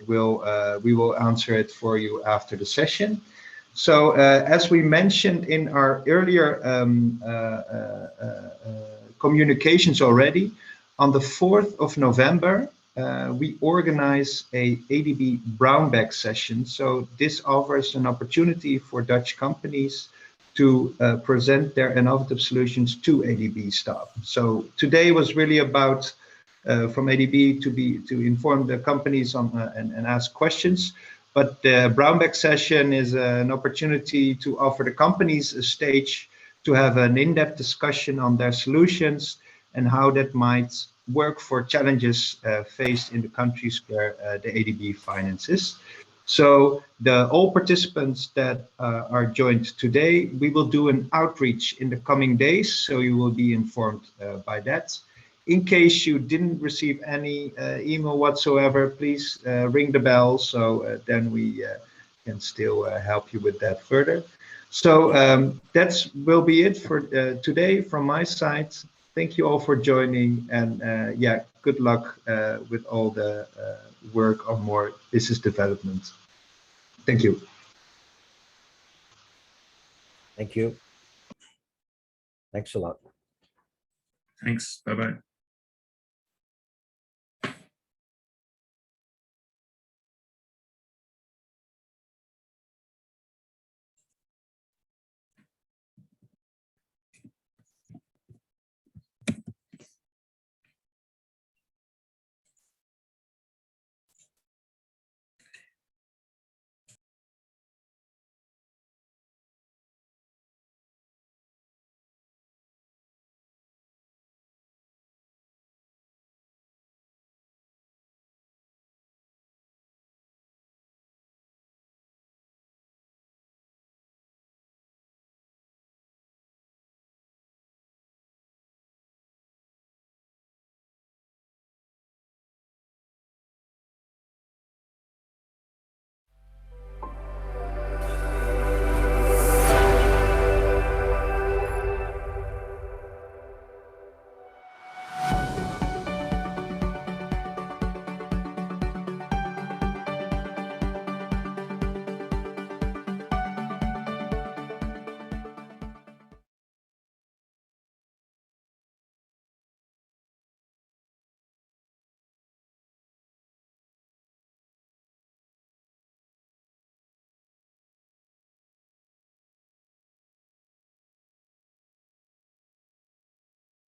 we will answer it for you after the session. So as we mentioned in our earlier communications already, on the 4th of November, we organize a ADB brown bag session. So this offers an opportunity for Dutch companies to present their innovative solutions to ADB staff. So today was really about from ADB to inform the companies on and ask questions. But the brown bag session is an opportunity to offer the companies a stage to have an in-depth discussion on their solutions and how that might work for challenges faced in the countries where the ADB finances. So all participants that are joined today, we will do an outreach in the coming days, so you will be informed by that. In case you didn't receive any email whatsoever, please ring the bell, so then we can still help you with that further. So that will be it for today from my side. Thank you all for joining, and yeah, good luck with all the work on more business development. Thank you. Thank you. Thanks a lot. Thanks. Bye-bye.